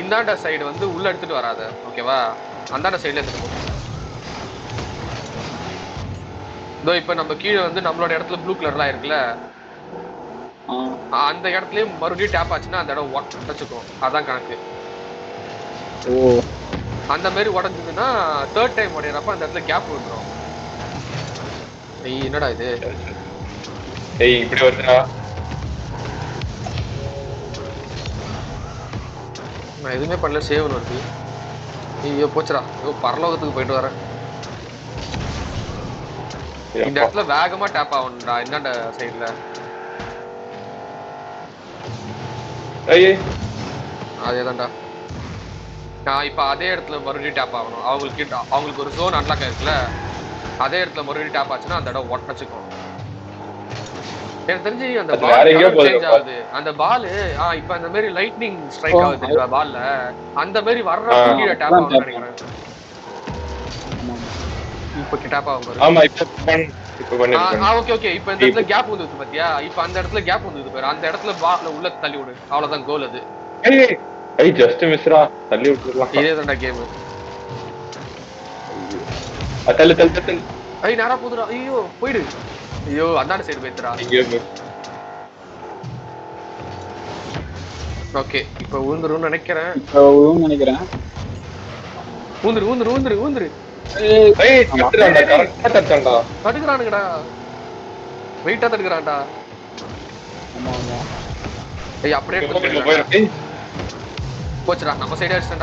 Speaker 1: இந்தாண்ட சைடு வந்து உள்ள எடுத்துட்டு வராத. ஓகேவா? அந்தாண்ட சைடுல எடுத்துட்டு போ. இதோ இப்ப நம்ம கீழே வந்து நம்மளோட இடத்துல ப்ளூ கலர்லாம் இருக்குல்ல, அந்த இடத்துலயும் மறுபடியும் டேப் ஆச்சுன்னா அந்த இடம் உடச்சுக்கும். அதான் கணக்கு.
Speaker 3: ஓ
Speaker 1: அந்த மாதிரி உடஞ்சதுன்னா 3rd டைம் உடையறப்ப அந்த இடத்துல கேப் விட்டுரும். என்னடா இது?
Speaker 2: இப்படி வருதுடா.
Speaker 1: நான் எதுவுமே பண்ணல. சேவ் வருது. ஐயோ போச்சுடா. ஐயோ பரலோகத்துக்கு போயிட்டு வரேன். இந்த இடத்துல வேகமா டேப் ஆகணும்டா இந்தாண்ட சைடுல. அதேதான்டா. நான் இப்ப அதே இடத்துல மறுபடியும் டேப் ஆகணும். அவங்களுக்கு ஒரு ஜோன் அன்லாக் ஆயிருக்குல்ல, அதே இடத்துல மறுபடியும் டேப் ஆச்சுன்னா அந்த இடம் உடச்சுக்கும். எனக்கு தெரிஞ்சு அந்த பால் சேஞ்ச் ஆகுது. அந்த பால் இப்ப அந்த மாதிரி லைட்னிங் ஸ்ட்ரைக் ஆகுது பால்ல. அந்த மாதிரி வர்ற கீழே டேப் ஆகும்னு நினைக்கிறேன். இப்ப டேப் ஆகும்.
Speaker 2: ஆமா இப்ப
Speaker 1: ஓகே ஓகே இப்ப இந்த இடத்துல கேப் வந்துது பாத்தியா? இப்ப அந்த இடத்துல கேப் வந்துது பாரு. அந்த இடத்துல பால்ல உள்ள தள்ளி விடு. அவ்வளவுதான் கோல் அது.
Speaker 2: ஜஸ்ட் மிஸ்ரா. தள்ளி விட்டுறலாம்.
Speaker 1: இதேதான்டா கேம்.
Speaker 2: தள்ளு.
Speaker 1: நேரா போதுடா. ஐயோ போயிடு. ஐயோ அந்தாண்ட சைடு போய்த்துடா. ஓகே இப்ப ஊந்துருன்னு நினைக்கிறேன். ஊந்துரு. தடுக்கிறானுங்கடா. வெயிட்டா தடுக்கிறான்டா. அப்படியே போச்சுடா. நம்ம சைடு அடிச்சா.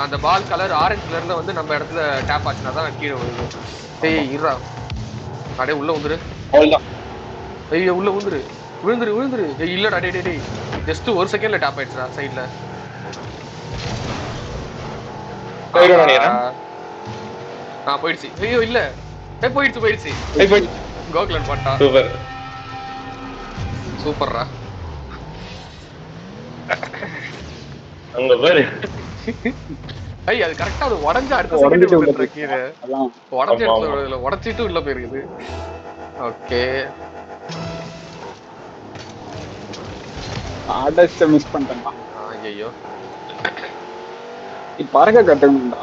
Speaker 1: அந்த பால் கலர் ஆரஞ்சு கலர்ல வந்து நம்ம இடத்துல டேப் ஆச்சுனா தான் கீழே விழுது. இருடா. அப்படியே உள்ள வந்துரு. ஐயோ உள்ள விழுந்துரு. இல்லடா டேய் ஜஸ்ட் 1 செகண்ட்ல டேப் ஆயிடுச்சுடா சைடுல. போயிடுச்சு. ஐயோ இல்ல போயிடுச்சு. கோகுலன் பாட்டா சூப்பர்ரா.
Speaker 2: அங்க பாரு.
Speaker 1: அது கரெக்டா அது உடைஞ்ச அடுத்த செகண்ட் வந்துட்டு கீழே. உடைஞ்ச இடத்துல உடைச்சிட்டு உள்ள போயிருக்குது. ஓகே
Speaker 3: அடைச்ச மிஸ் பண்ணிட்டேன்டா.
Speaker 1: ஐயோ
Speaker 3: நீ பறக்க கட்டணும்டா.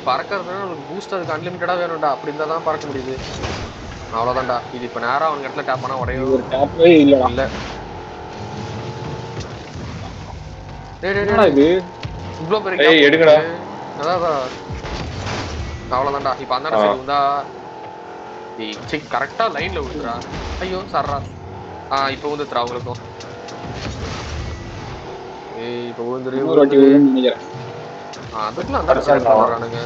Speaker 1: பறக்கிறதுனா நமக்கு பூஸ்ட் அதுக்கு அன்லிமிட்டடா வேணும்டா. அப்படி இருந்தா தான் பறக்க முடியுது. அவ்வளவுதான்டா. இது இப்ப நேரா அவங்க இடத்துல டேப் பண்ணா
Speaker 3: இது
Speaker 1: உடையும்
Speaker 3: ஒரு டேப்பே இல்லடா.
Speaker 1: இல்ல. டேய் டேய்
Speaker 3: என்னடா
Speaker 1: டேய்
Speaker 3: இது?
Speaker 1: இவ்வளவு பெரிய
Speaker 2: ஏய்
Speaker 1: கேப்
Speaker 2: எடுங்கடா.
Speaker 1: அதான் அவ்வளவுதான்டா. இப்ப அந்த சைடு வந்தா கரெக்டா லைன்ல விழுந்துறா. ஐயோ சர்றா. இப்ப வந்துடுறா அவங்களுக்கும். இப்ப விழுந்துரு
Speaker 3: இன்னொரு வாட்டி விழுன்னு நினைக்கிறேன்.
Speaker 1: அதுக்குலாம் அந்த செலக்ட் பண்றானுங்க.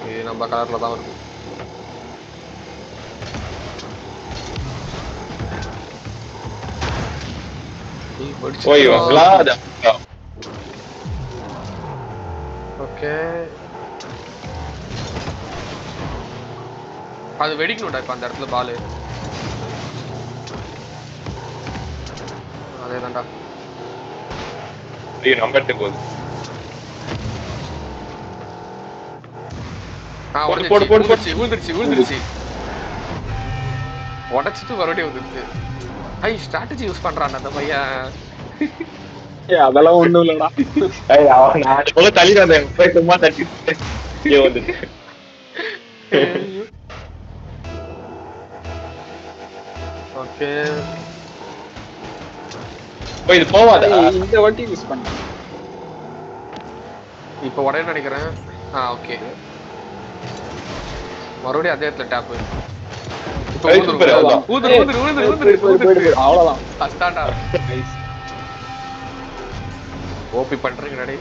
Speaker 1: இது நம்ம கலர்ல தான் இருக்கு.
Speaker 2: போய் விளாட.
Speaker 1: ஓகே அது வெடிக்கணும்டா இப்ப அந்த இடத்துல பாலு. அதேதான்டா.
Speaker 2: நம்பர் போகுது.
Speaker 1: விழுந்துருச்சு உடைச்சிட்டு மறுபடியும் வந்துருச்சு. ஸ்ட்ராட்டஜி யூஸ் பண்றான் அந்த பையன்.
Speaker 3: அதெல்லாம் ஒண்ணும் இல்லடா.
Speaker 2: தள்ளி வந்தேன் சும்மா தட்டி வந்துட்டு.
Speaker 1: ஓகே
Speaker 2: இது போவாத.
Speaker 3: இந்த வாட்டி யூஸ் பண்ணேன்.
Speaker 1: இப்ப உடனே நினைக்கிறேன். ஓகே மறுபடியும் அதே இடத்துல டேப்.
Speaker 3: அவ்வளவுதான்.
Speaker 1: ஓபி பண்றீங்க ரெடி.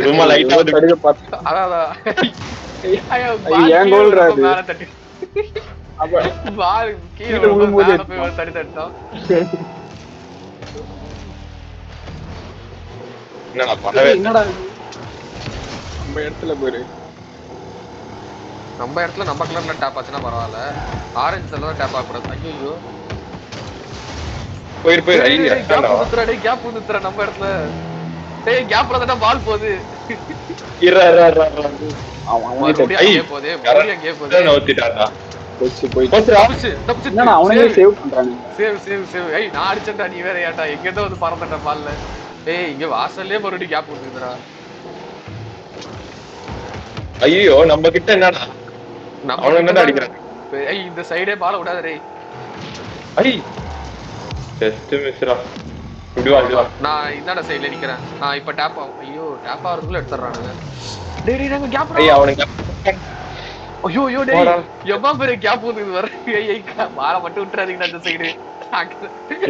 Speaker 2: சும்மா லைட்டா
Speaker 3: தடுக்க பார்த்து.
Speaker 1: அதான்
Speaker 3: ஏன் கோல்ரா இது?
Speaker 1: மேல தட்டி பால் கீழே
Speaker 3: விழும்போது
Speaker 1: போய் தடி தட்டான்.
Speaker 3: என்னடா நம்ம இடத்துல போயிரு.
Speaker 1: நம்ம இடத்துல நம்ம கலர்ல டேப் ஆச்சுன்னா பரவாயில்ல. ஆரஞ்சு கலர்ல டேப் ஆகக்கூடாது. ஐயோ கேப் வந்துடுறா நம்ம இடத்துல. கேப்ல தானே பால் போகுது. நான் அடிச்சேன்டா நீ வேற ஏன்டா எங்க இருந்து வந்து பறந்துட்ட பால்ல. இங்க வாசல்லே மறுபடியும் கேப் வந்துதுடா.
Speaker 2: ஐயோ நம்ம கிட்ட என்னடா அவன் என்ன அடிக்கிறான்.
Speaker 1: இந்த சைடே பால் விடாத டேய்.
Speaker 2: ஜஸ்ட் மிஸ்ரா.
Speaker 1: நான் இந்தாண்ட சைடுல நிக்கிறேன். இப்ப டேப் ஆகும். ஐயோ டேப் ஆறதுக்குள்ள எடுத்துறானுங்க. டேய் டேய் நாங்க கேப்.
Speaker 2: அவனுக்கு
Speaker 1: ஐயோ டேய் எவ்வளவு பெரிய கேப் வந்துது வர. பால மட்டும் விட்டுறாதீங்கடா அந்த சைடு.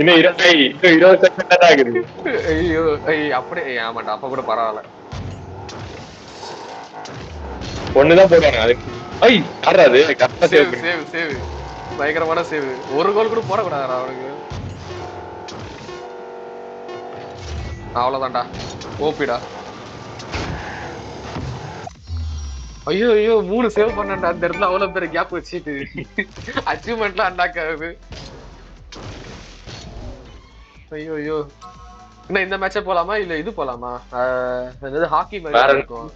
Speaker 2: இன்னும் 20 செகண்ட் தான் ஆகுது.
Speaker 1: ஐயோ அப்படியே ஆமாண்டா. அப்ப கூட பரவாயில்ல.
Speaker 2: ஒண்ணுதான் போடுவாங்க அதுக்கு. யாராது கரெக்டா
Speaker 1: சேவ் பயங்கரமான சேவ். ஒரு கோல் கூட போட கூடாதுடா அவனுக்கு. அவ்வளவுதான்டா. ஓபிடா. ஐயோ 3 சேவ் பண்ணேன்டா அந்த இடத்துல. அவ்வளவு பெரிய கேப் வச்சுட்டு அச்சீவ்மெண்ட்லாம் அன்லாக் ஆகுது. ஐயோ என்ன இந்த மேட்சே போலாமா இல்ல இது போலாமா? ஹாக்கி மாதிரி இருக்கும்.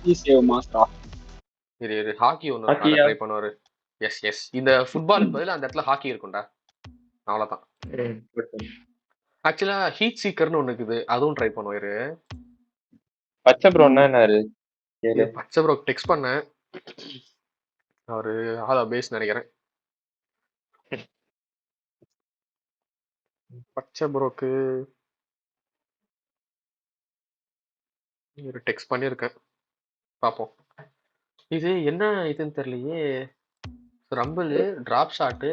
Speaker 1: இரு ஹாக்கி ஒன்னு ட்ரை பண்ணுவாரு. எஸ் இந்த ஃபுட்பாலுக்கு பதிலா அந்த இடத்துல ஹாக்கி இருக்கும்டா. அவ்வளவுதான். ஆக்சுவலா ஹீட் சீக்கர்னு ஒண்ணு இருக்குது. அதுவும் ட்ரை பண்ணுவாரு.
Speaker 2: பச்சை ப்ரோன்னா என்னது?
Speaker 1: பச்சை ப்ரோ டெக்ஸ்ட் பண்ணேன். அவரு ஆலா பேஸ் நினைக்கிறேன். பச்சை ப்ரோக்கு ஒரு டெக்ஸ்ட் பண்ணிருக்கேன். பாப்போம். இது என்ன இதுன்னு தெரியலையே. Rumble, drop shot,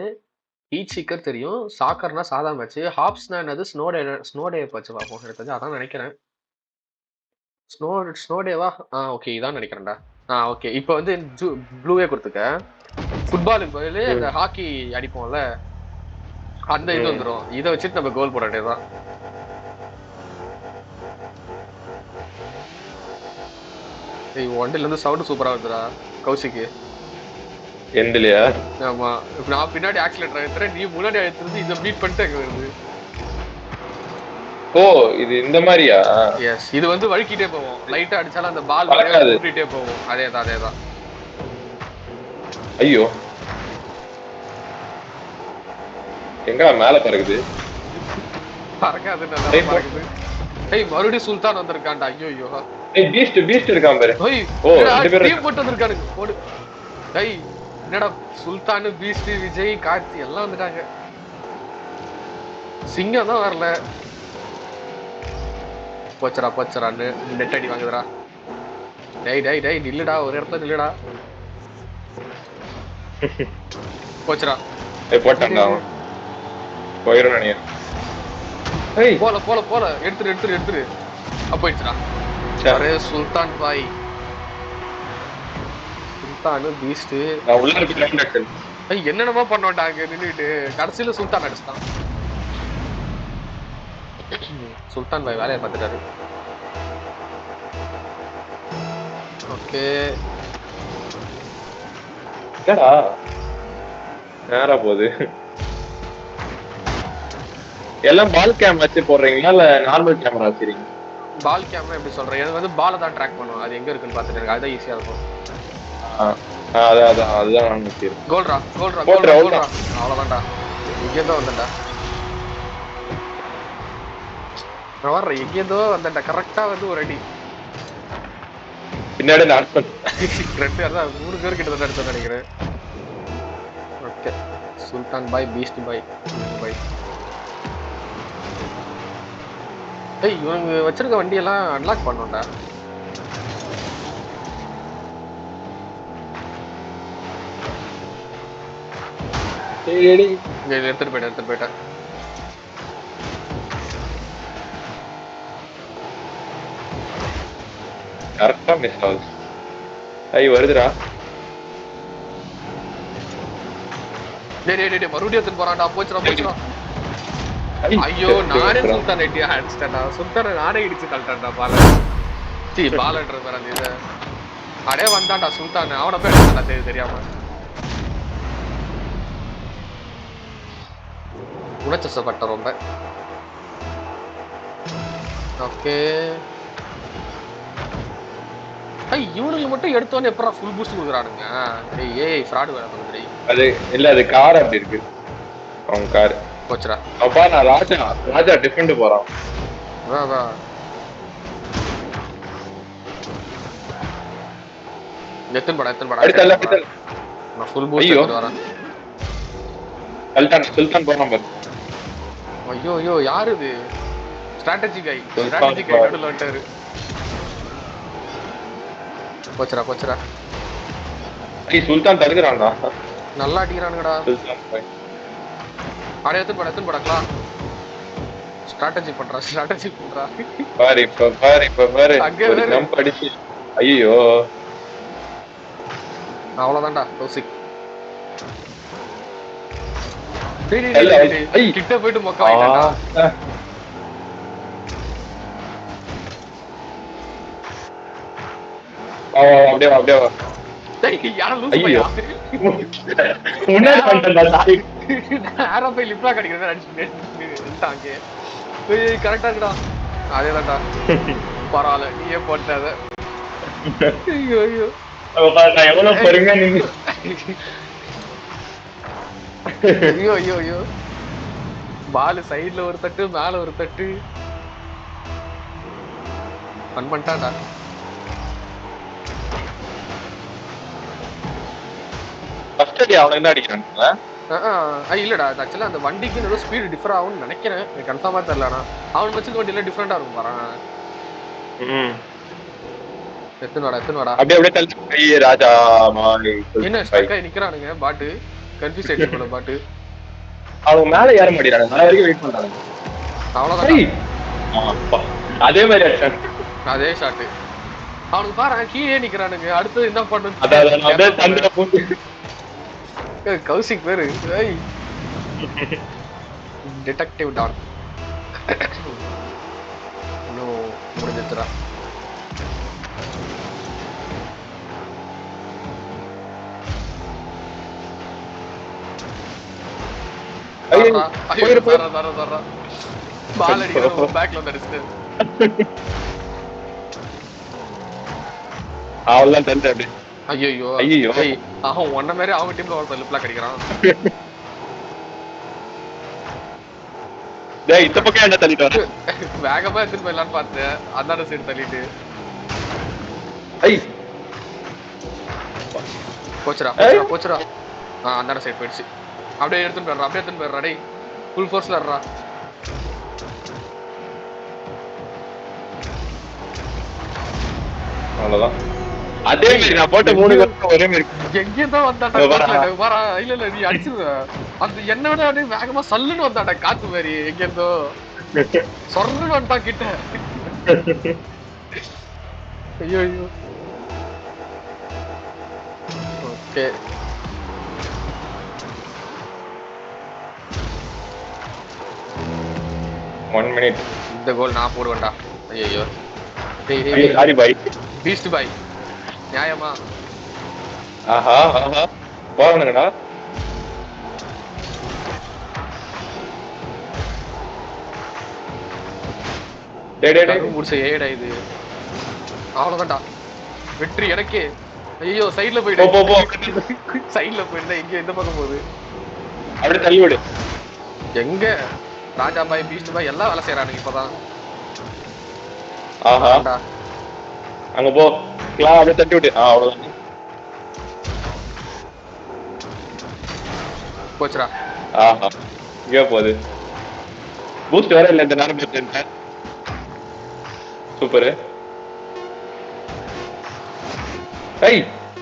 Speaker 1: heat seeker தெரியும். சாக்கர்னா சாதா மேட்ச். ஹாப்ஸ்னா என்னது? ஸ்னோடே வச்சு பார்ப்போம். எனக்கு தெரிஞ்சு அதான் நினைக்கிறேன். ஸ்னோடேவா? ஓகே இதான் நினைக்கிறேன்டா. ஓகே இப்போ வந்து ப்ளூவே கொடுத்துக்க. ஃபுட்பாலுக்கு பதிலு அந்த ஹாக்கி அடிப்போம்ல அந்த இது வந்துடும். இதை வச்சுட்டு நம்ம கோல் போட வேண்டியதுதான். ஒன்றில இருந்து சவுண்ட் சூப்பரா வருதுடா கௌசிக்கு.
Speaker 2: எந்தலையா?
Speaker 1: ஆமா நான் பின்னாடி ஆக்சிலேட்டர் அழுத்துறேன். நீ முன்னாடி அழுத்துறது இதை பீட் பண்ணிட்டு அங்க வருது.
Speaker 2: இது இந்த மாதிரியா?
Speaker 1: எஸ் இது வந்து வழுக்கிட்டே போவோம். லைட்டா அடிச்சாலும் அந்த பால் ஊட்டிட்டே போவோம். அதேதான்.
Speaker 2: ஐயோ எங்கடா மேல பறக்குது?
Speaker 1: பறக்காது, நல்லா பறக்குது. ஏய் மறுபடியும் சுல்தான் வந்திருக்கான்டா. ஐயோ.
Speaker 2: ஏய் பீஸ்ட் இருக்கான் பாரு.
Speaker 1: ஓய்
Speaker 2: ஓ
Speaker 1: என்னடா
Speaker 2: 2 பேரும்
Speaker 1: டீம் போட்டு வந்திருக்கானுங்க. போடு. ஏய் என்னடா சுல்தான், பீஸ்ட், விஜய், கார்த்தி எல்லாம் வந்துட்டாங்க. சிங்கம் தான் வரல. போச்சரான்னு நெட் அடி வாங்குதுடா. டேய் நில்லுடா, ஒரு இடத்துல நில்லுடா. போச்சுடா.
Speaker 2: ஏய் போட்டான்டா அவன். போயிரும் நினைக்கிறேன். ஏய்
Speaker 1: போல எடுத்துரு. போயிடுச்சுடா. அரே சுல்தான் பாய். சுல்தான், பீஸ்ட்.
Speaker 2: நான் உள்ள இருக்கு லைன் அடிச்சேன்.
Speaker 1: ஏய் என்னென்னமோ பண்ணோட்டாங்க நின்னுட்டு. கடைசியில சுல்தான் அடிச்சிட்டான். சுல்தான் பாய் வேலையை பார்த்துட்டாரு. ஓகே.
Speaker 2: என்னடா நேரா போகுது. எல்லாம் பால் கேம் வச்சு போடுறீங்களா இல்ல நார்மல் கேமரா வச்சிருக்கீங்க?
Speaker 1: பால் கேமரா எப்படி சொல்றேன், எனக்கு வந்து பாலை தான் ட்ராக் பண்ணும். அது எங்க இருக்குன்னு பார்த்துட்டு எனக்கு அதுதான் ஈஸியா இருக்கும்.
Speaker 2: அதுதான் நான் வச்சிருக்கேன்.
Speaker 1: கோல்ரா. அவ்வளவுதான்டா. எங்கேருந்தோ வந்தேன்டா. நான் வர்றேன், எங்கேருந்தோ வந்தேன்டா. கரெக்டா வந்து ஒரு அடி
Speaker 2: பின்னாடி நான்
Speaker 1: 2 அதான் 3 பேர் கிட்ட தான் எடுத்து நினைக்கிறேன். ஓகே. சுல்தான் பாய், பீஸ்ட் பாய். ஏய் இவங்க வச்சிருக்க வண்டியெல்லாம் அன்லாக் பண்ணோம்டா. எடுத்துட்டு போயிட்டேன்.
Speaker 2: கரெக்டா மிஸ் ஆகுது. ஐய் வருதுடா.
Speaker 1: டேய் மறுபடியும் எடுத்துட்டு போறான்டா. போச்சுடா. ஐயோ நானே சுல்தான் ரெட்டியா அடிச்சிட்டேன்டா. சுல்தான் நானே இடிச்சு தள்ளிட்டேன்டா பாலன்ற பேர் அந்த இதை. அடே வந்தான்டா சுல்தான். அவனை பேர் அடிச்சான்டா தெரியாம. உணர்ச்சப்பட்ட ரொம்ப. ஓகே. இவனுக்கு மட்டும் எடுத்தோன்னே எப்படா ஃபுல் பூஸ்ட் கொடுக்குறானுங்க. ஏய் ஃப்ராட் வேற பண்ணுறீ.
Speaker 2: அது இல்ல, அது கார் அப்படி இருக்கு. அவன் கார்
Speaker 1: போச்சுடா.
Speaker 2: அப்பா நான் ராஜா டிஃபெண்ட் போறான்.
Speaker 1: வா எத்தனை படா. நான் ஃபுல் பூஸ்ட் எடுத்து வரேன்.
Speaker 2: சுல்தான் போறான் பாரு.
Speaker 1: ஐயோ யாரு இது? ஸ்ட்ராட்டஜி கை நடுவுல வந்துட்டாரு. போச்சுடா.
Speaker 2: சுல்தான் தடுக்கிறான்டா.
Speaker 1: நல்லா அடிக்கிறானுங்கடா. அட எத்தனை படக்கலாம். ஸ்ட்ராட்டஜி பண்றா.
Speaker 2: பாரு இப்ப பாரு. ஒரு ஜம்ப் அடிச்சு. ஐயோ
Speaker 1: அவ்வளவுதான்டா கௌசிக். கிட்ட போயிட்டு மொக்க வாங்கிட்டான்டா.
Speaker 2: அப்படியே வா.
Speaker 1: யாரும் லூஸ் பையா.
Speaker 2: முன்னாடி வந்துட்டா.
Speaker 1: நேரா போய் லிப்லா கடிக்கிறத அடிச்சுட்டாங்க. கரெக்டா இருக்குடா. அதேதான்டா. பரவாயில்ல நீயே போட்டாத. ஐயோ
Speaker 2: நான் எவ்வளவு பொறுங்க நீங்க.
Speaker 1: ஐயோ பால் சைடுல ஒரு தட்டு, மேல ஒரு தட்டு. ஃபன் பண்ணிட்டான்டா.
Speaker 2: ஃபர்ஸ்ட் அடி அவன என்ன அடிக்கிறானுங்க?
Speaker 1: இல்லடா ஆக்சுவலா அந்த வண்டிக்கு ஏதோ ஸ்பீடு டிஃபர் ஆகும்னு நினைக்கிறேன். எனக்கு கன்ஃபார்மா தெரியலடா. அவன் வச்சுக்க வண்டியில டிஃபரெண்டா இருக்கும் பாரு. எத்தனை வாடா.
Speaker 2: அப்படியே தள்ளி ராஜா மாலி.
Speaker 1: என்ன ஸ்டக்கா நிக்கறானுங்க பாட்டு. கன்ஃபியூஸ் ஆயிடுச்சு போல பாட்டு.
Speaker 2: அவங்க மேல ஏற மாட்டேறாங்க. நான் வரைக்கும் வெயிட் பண்றாங்க.
Speaker 1: அவ்வளவுதான்.
Speaker 2: அதே மாதிரி அடிச்சான்.
Speaker 1: அதே ஷாட். அவனுக்கு பாரு கீழே நிக்கறானுங்க. அடுத்து என்ன பண்ணனும்?
Speaker 2: அதான் அப்படியே தண்டல போட்டு.
Speaker 1: கௌசிக் பேரு. Detective don. இன்னும் முடிஞ்சிருச்சுடா. பால் அடிக்கிற பேக்ல வந்து அடிச்சுட்டு
Speaker 2: அவெல்லாம் தந்து அப்படியே.
Speaker 1: ஐயோ அவன் ஒன்ன மாதிரி அவங்க டீம்ல ஒருத்தர் லிப்லா கடிக்கிறான்.
Speaker 2: டேய் இந்த பக்கம் என்ன தள்ளிட்டு வர
Speaker 1: வேகமா எடுத்துட்டு போயிடலான்னு பார்த்தேன், அந்தாண்ட சைடு தள்ளிட்டு.
Speaker 2: ஐ
Speaker 1: போச்சுடா போச்சுடா. அந்தாண்ட சைடு போயிடுச்சு. அப்படியே எடுத்துட்டு போயிடுறா டேய், ஃபுல் ஃபோர்ஸ்ல இருறா.
Speaker 2: அவ்வளவுதான். அதே மாதிரி நான் போட்ட 3 பேருக்கு ஒரே மாதிரி
Speaker 1: எங்கேதான் வந்தாட்டா பாரா. இல்ல நீ அடிச்சிருவ. அந்த என்ன விட அப்படியே வேகமா சல்லுன்னு வந்தாட்டா காத்து மாதிரி எங்க இருந்தோ சொர்ன்னு வந்தா கிட்ட. ஐயோ ஐயோ. Okay
Speaker 2: 1 minute.
Speaker 1: இந்த கோல் நான் போடுவேன்டா. ஐயோ
Speaker 2: சாரி பாய்.
Speaker 1: பீஸ்ட் பாய் நியாயமா?
Speaker 2: ஆஹா ஆஹா போறணுங்கடா.
Speaker 1: முடிச்ச ஏடா இது. அவ்வளவுதான்டா வெற்றி எனக்கே. ஐயோ சைடுல போயிடு. சைடுல போயிடுதா எங்க எந்த பக்கம் போகுது?
Speaker 2: அப்படியே தள்ளி விடு.
Speaker 1: எங்க ராஜா பாய் பீஸ்ட் பாய் எல்லாம் வேலை செய்யறானுங்க இப்பதான்.
Speaker 2: ஆஹா அங்க போ அப்படியே தட்டி விட்டு. அவ்வளவுதான்.
Speaker 1: போச்சுடா.
Speaker 2: ஆஹா இங்கே போகுது. பூஸ்ட் வேற இல்ல இந்த நேரம் பேசுறேன். சூப்பர். ஐய்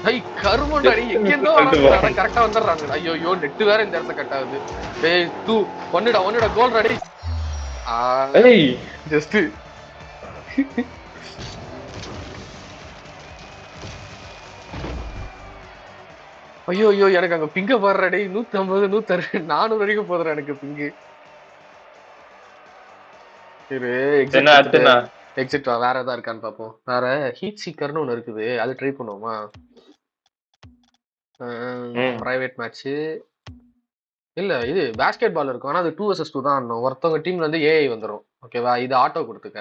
Speaker 1: ஐய் கருமண்டா நீ எங்க இருந்தோ வரானே கரெக்ட்டா வந்தறாங்க. ஐயோ நெட் வேற இந்த இடத்துல கட் ஆகுது. டேய் தூ ஒன்னுடா கோல் ரெடி.
Speaker 2: ஏய்
Speaker 1: ஜஸ்ட் ஐயோ எனக்கு அங்க பிங்க பாடுற டேய் 150 160 400 வரைக்கும் போதுற எனக்கு பிங்கு. சரி எக்ஸிட் வேற ஏதாவது இருக்கான்னு பாப்போம். வேற ஹீட் சீக்கர்னு ஒன்னு இருக்குது, அது ட்ரை பண்ணுவோமா? பிரைவேட் மேட்ச் இல்ல இது பாஸ்கெட் பால் இருக்கும். ஆனா அது 2 vs 2 தான் ஆடணும். ஒருத்தவங்க டீம்ல இருந்து ஏஐ வந்துரும். ஓகேவா? இது ஆட்டோ கொடுத்துக்க.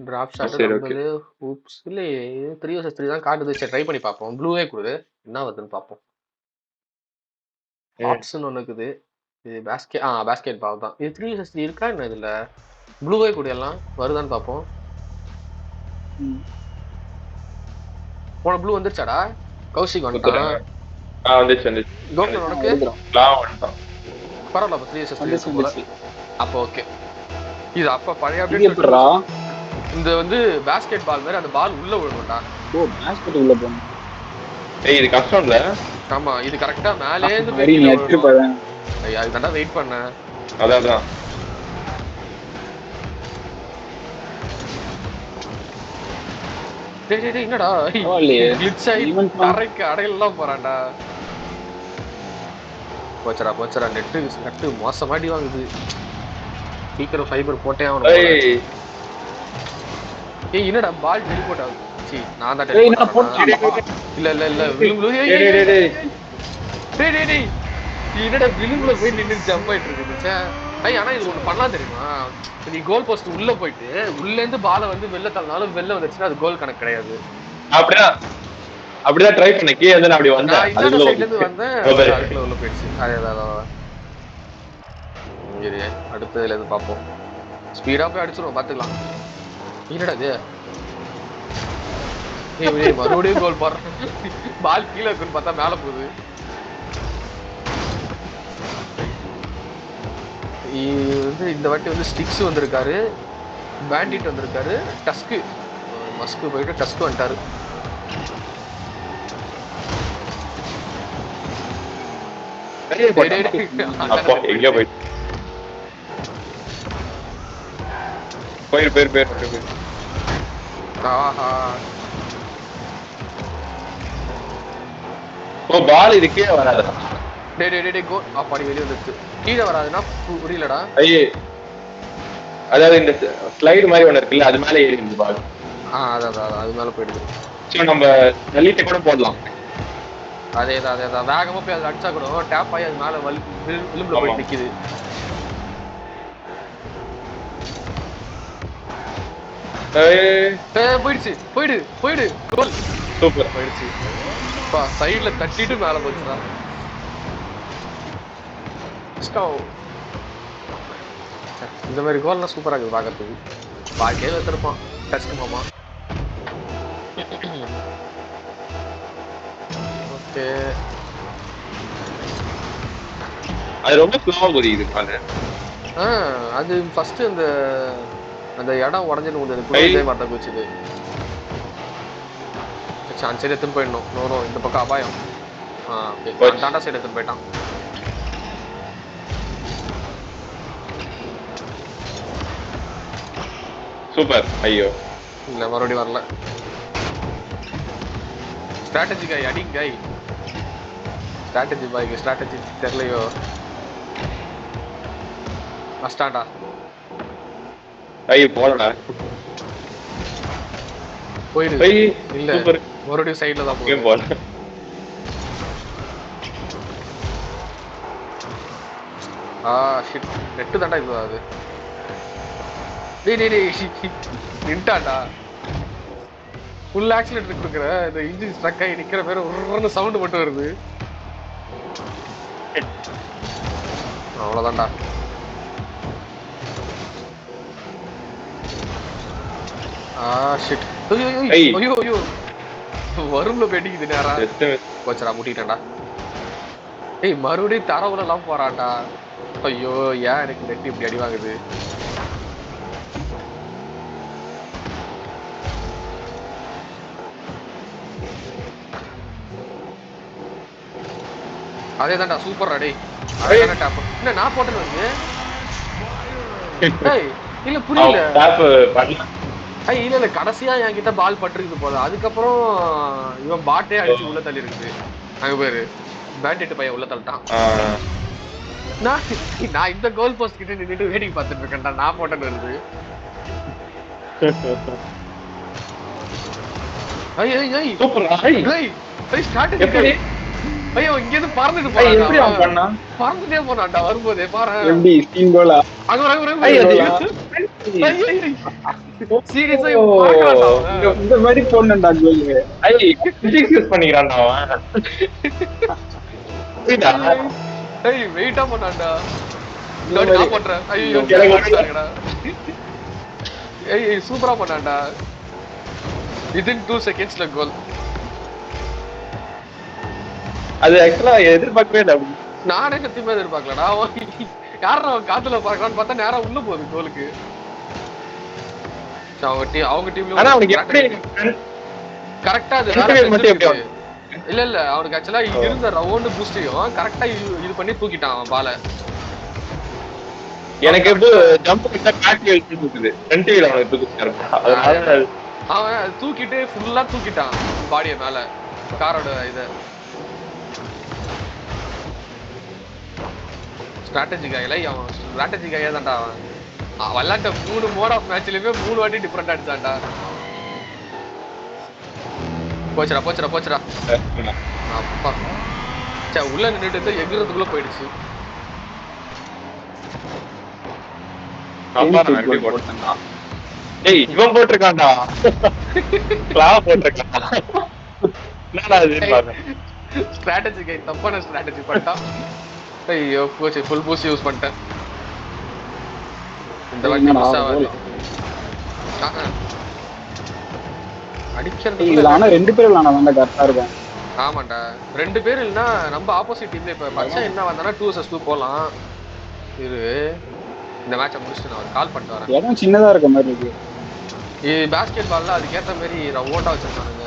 Speaker 1: டிராப் ஷாட் நம்மளே ஊப்ஸ் இல்ல 3 vs 3 தான் காட்டுது. சரி ட்ரை பண்ணி பாப்போம். ப்ளூவே கொடு என்ன வருதுன்னு பாப்போம். ஆப்ஷன் ஒன்னு இருக்குது. இது பாஸ்கெட் பால் தான். இது 3 vs 3 இருக்கா என்ன இதுல? ப்ளூவே கொடு எல்லாம் வருதான்னு பாப்போம். போன ப்ளூ வந்துருச்சாடா? கௌஷிக் வந்துட்டான்.
Speaker 2: வந்துச்சு
Speaker 1: கோகுல் உனக்கு பரவாயில்ல. 3 vs 3 இருக்கு போல. அப்போ ஓகே. இது அப்ப பழைய அப்டேட். இந்த வந்து பாஸ்கெட் பால் மாதிரி அந்த பால் உள்ள விழுணும்டா.
Speaker 3: ஓ பாஸ்கெட் உள்ள போணும்.
Speaker 2: ஏய் இது கஷ்டம் இல்ல?
Speaker 1: ஆமா இது கரெக்ட்டா மேலே இருந்து
Speaker 3: வெரி நெட் போறேன்.
Speaker 1: ஐயா அதுதான்டா வெயிட் பண்ண.
Speaker 2: அதான்
Speaker 1: டேய் என்னடா கிளிட்ச் ஆயி தரைக்கு அடையலாம் போறான்டா. போச்சடா நெட் மோசமாடி வாங்குது. சீக்கிரம் ஃபைபர் போட்டே ஆகணும். ஏய் என்னடா பால் டெலிபோர்ட் ஆகுது. சீ நான் தான் டெலிபோர்ட். இல்ல விழுங்குல. டேய் என்னடா விழுங்குல போய் நின்னு ஜம்ப் ஆயிட்டு இருக்கு. ஐய் ஆனா இது ஒன்னு பண்ணலாம் தெரியுமா? நீ கோல் போஸ்ட் உள்ள போயிட்டு உள்ள இருந்து பாலை வந்து வெளில தள்ளினாலும் வெளில வந்துச்சுன்னா அது கோல் கணக்கு கிடையாது.
Speaker 2: அப்படிதான் ட்ரை பண்ண. கீழ இருந்து அப்படி வந்தேன்.
Speaker 1: இந்த சைடுல இருந்து வந்தேன். அதுக்குள்ள உள்ள போயிடுச்சு. அதேதான். சரி அடுத்ததுல இருந்து பாப்போம். ஸ்பீடா போய் அடிச்சிருவோம் பாத்துக்கலாம். என்னடா இது? ஏய் மறுபடியும் கோல் போடுறேன். பால் கீழே இருக்குன்னு பார்த்தா மேல போகுது. வந்து இந்த வாட்டி வந்து ஸ்டிக்ஸ் வந்திருக்காரு, பேண்டிட் வந்திருக்காரு, டஸ்க்கு மஸ்க்கு போயிட்டு டஸ்க்கு வந்துட்டாரு.
Speaker 2: பால் இது கீழே வராது.
Speaker 1: டேய் கோ அப்படி வெளிய வந்துச்சு. கீழே வராதுன்னா புரியலடா.
Speaker 2: ஐயே அதாவது இந்த ஸ்லைடு மாதிரி ஒன்னு இருக்குல்ல அது மேல ஏறி இருந்து பால்.
Speaker 1: அதான் அது மேல போயிடுது.
Speaker 2: சோ நம்ம தள்ளிட்டு கூட போடலாம்.
Speaker 1: அதேதான் வேகமா போய் அது அடிச்சா கூட டேப் ஆகி அது மேல விளிம்புல போய் நிக்குது. போயிடு கோல்.
Speaker 2: சூப்பர்
Speaker 1: போயிடுச்சு. சைடுல தட்டிட்டு மேல போச்சுடா. Let's go. இந்த மாதிரி கோல்லாம் சூப்பரா இருக்குது பார்க்கறதுக்கு. பாக்கே வச்சிருப்பான் டஸ்ட் மாமா. ஓகே,
Speaker 2: அது ரொம்ப ஸ்லோவா குதிக்குது பாரு.
Speaker 1: அது ஃபர்ஸ்ட் அந்த அந்த இடம் உடஞ்சின்னு முடிஞ்சது இதே மாதிரி தான் போச்சுது. அந்த சைடு எடுத்துன்னு போயிடணும். நோ இந்த பக்கம் அபாயம். டாடா சைடு எடுத்துன்னு போயிட்டான்.
Speaker 2: சூப்பர். ஐயோ
Speaker 1: இல்ல மறுபடியும் வரல. ஸ்ட்ராட்டஜி காய் அடிங் காய். ஸ்ட்ராட்டஜி பாய்க்கு ஸ்ட்ராட்டஜி தெரியலையோ. அஸ்டாண்டா.
Speaker 2: ஐயோ போடா.
Speaker 1: போயிடு. இல்ல
Speaker 2: சூப்பர்.
Speaker 1: மறுபடியும் சைடுல தான்
Speaker 2: போய் போடா.
Speaker 1: ஷிட் நெட்டு தாண்டா இது அது. டேய் நின்ட்டாடா. ஃபுல் ஆக்சிலேட்டர் கொடுக்குற இந்த இன்ஜின் ஸ்ட்ரக் ஆகி நிக்கிற பேர் ஒரு சவுண்ட் மட்டும் வருது. அவ்வளவுதான்டா. ஷிட். ஐயோ வரும்ல பெட்டிக்குது நேரா. போச்சடா முட்டிட்டேன்டா. ஏய் மறுபடியும் தரவுல எல்லாம் போறான்டா. ஐயோ ஏன் எனக்கு நெட் இப்படி அடி வாங்குது. அதேதான்டா சூப்பர்டா டேய். அதேதான்டா டாப். என்ன நான் போட்டது வந்து ஏய் இல்ல புரியல.
Speaker 2: டாப் பண்ண.
Speaker 1: இல்ல கடைசியா என்கிட்ட பால் பட்டிருக்கு போல. அதுக்கப்புறம் இவன் பாட்டே அடிச்சு உள்ள தள்ளி இருக்குது. அங்க பேரு பேண்டேட் பையன் உள்ள தள்ளிட்டான். நான் இந்த கோல் போஸ்ட் கிட்ட நின்னுட்டு வேடிக்கை பார்த்துட்டு இருக்கேன்டா. நான் போட்டது வருது. ஐயோ இங்க இருந்து பறந்துட்டு போறான்டா. பறந்துட்டே போனான்டா வரும்போதே பாரு.
Speaker 3: எப்படி ஸ்டீம் கோலா?
Speaker 1: சீரியஸா
Speaker 3: இந்த மாதிரி போடணும்டா கோல்.
Speaker 2: யூஸ் பண்ணிக்கிறான்டா அவன்.
Speaker 1: வெயிட்டா பண்ணான்டா. நான் பண்றேன். ஐயோ சூப்பரா பண்ணான்டா. within 2 secondsல கோல்.
Speaker 2: அது ஆக்சுவலா எதிர்பார்க்கவே இல்லை.
Speaker 1: நானே சத்தியமா எதிர்பார்க்கலடா. யாரும் அவன் காத்துல பாக்கலான்னு பார்த்தா நேரா உள்ள போகுது கோலுக்கு. அவங்க டீம்ல கரெக்டா அது இல்ல அவனுக்கு ஆக்சுவலா இருந்த ரவுண்ட் பூஸ்டையும் கரெக்டா இது பண்ணி தூக்கிட்டான் அவன் பால.
Speaker 2: எனக்கு இப்போ ஜம்ப் கிட்ட பேக் வீல் தூக்குது. ஃப்ரண்ட் வீல் அவனுக்கு தூக்கிட்டாரு.
Speaker 1: அவன் தூக்கிட்டு ஃபுல்லா தூக்கிட்டான் பாடிய மேல காரோட இத. ஸ்ட்ராட்டஜி கையில அவன் ஸ்ட்ராட்டஜி கையா தான்டா. அவன் விளையாட்ட 3 மோட் ஆஃப் மேட்ச்லயுமே 3 வாட்டி டிஃபரெண்ட் அடிச்சான்டா. போச்சுடா. அப்பா உள்ள நின்றுட்டு எகுறதுக்குள்ள போயிடுச்சு.
Speaker 2: இவன் போட்டிருக்கான்டா. போட்டிருக்கான்.
Speaker 1: ஸ்ட்ராட்டஜி கை தப்பான ஸ்ட்ராட்டஜி பண்ணிட்டான். ஐயோ போச்சு. ஃபுல் பூஸ்ட் யூஸ் பண்ணிட்டேன். இந்த வாட்டி மிஸ் ஆகாது. அடிக்கிறது
Speaker 3: இல்ல ஆனா 2 பேர் விளையாண்டா கரெக்டா இருக்கும்.
Speaker 1: ஆமாண்டா 2 பேர் இல்லனா நம்ம ஆப்போசிட் டீம்ல இப்ப மச்சான் என்ன வந்தானா 2vs2 போலாம். இரு இந்த மேட்சை முடிச்சுட்டு நான் கால் பண்ணிட்டு வரேன்.
Speaker 3: இடம் சின்னதா இருக்க மாதிரி இருக்கு.
Speaker 1: இது பாஸ்கெட் பால்ல அதுக்கேற்ற மாதிரி ரவுண்டா வச்சிருக்கானுங்க.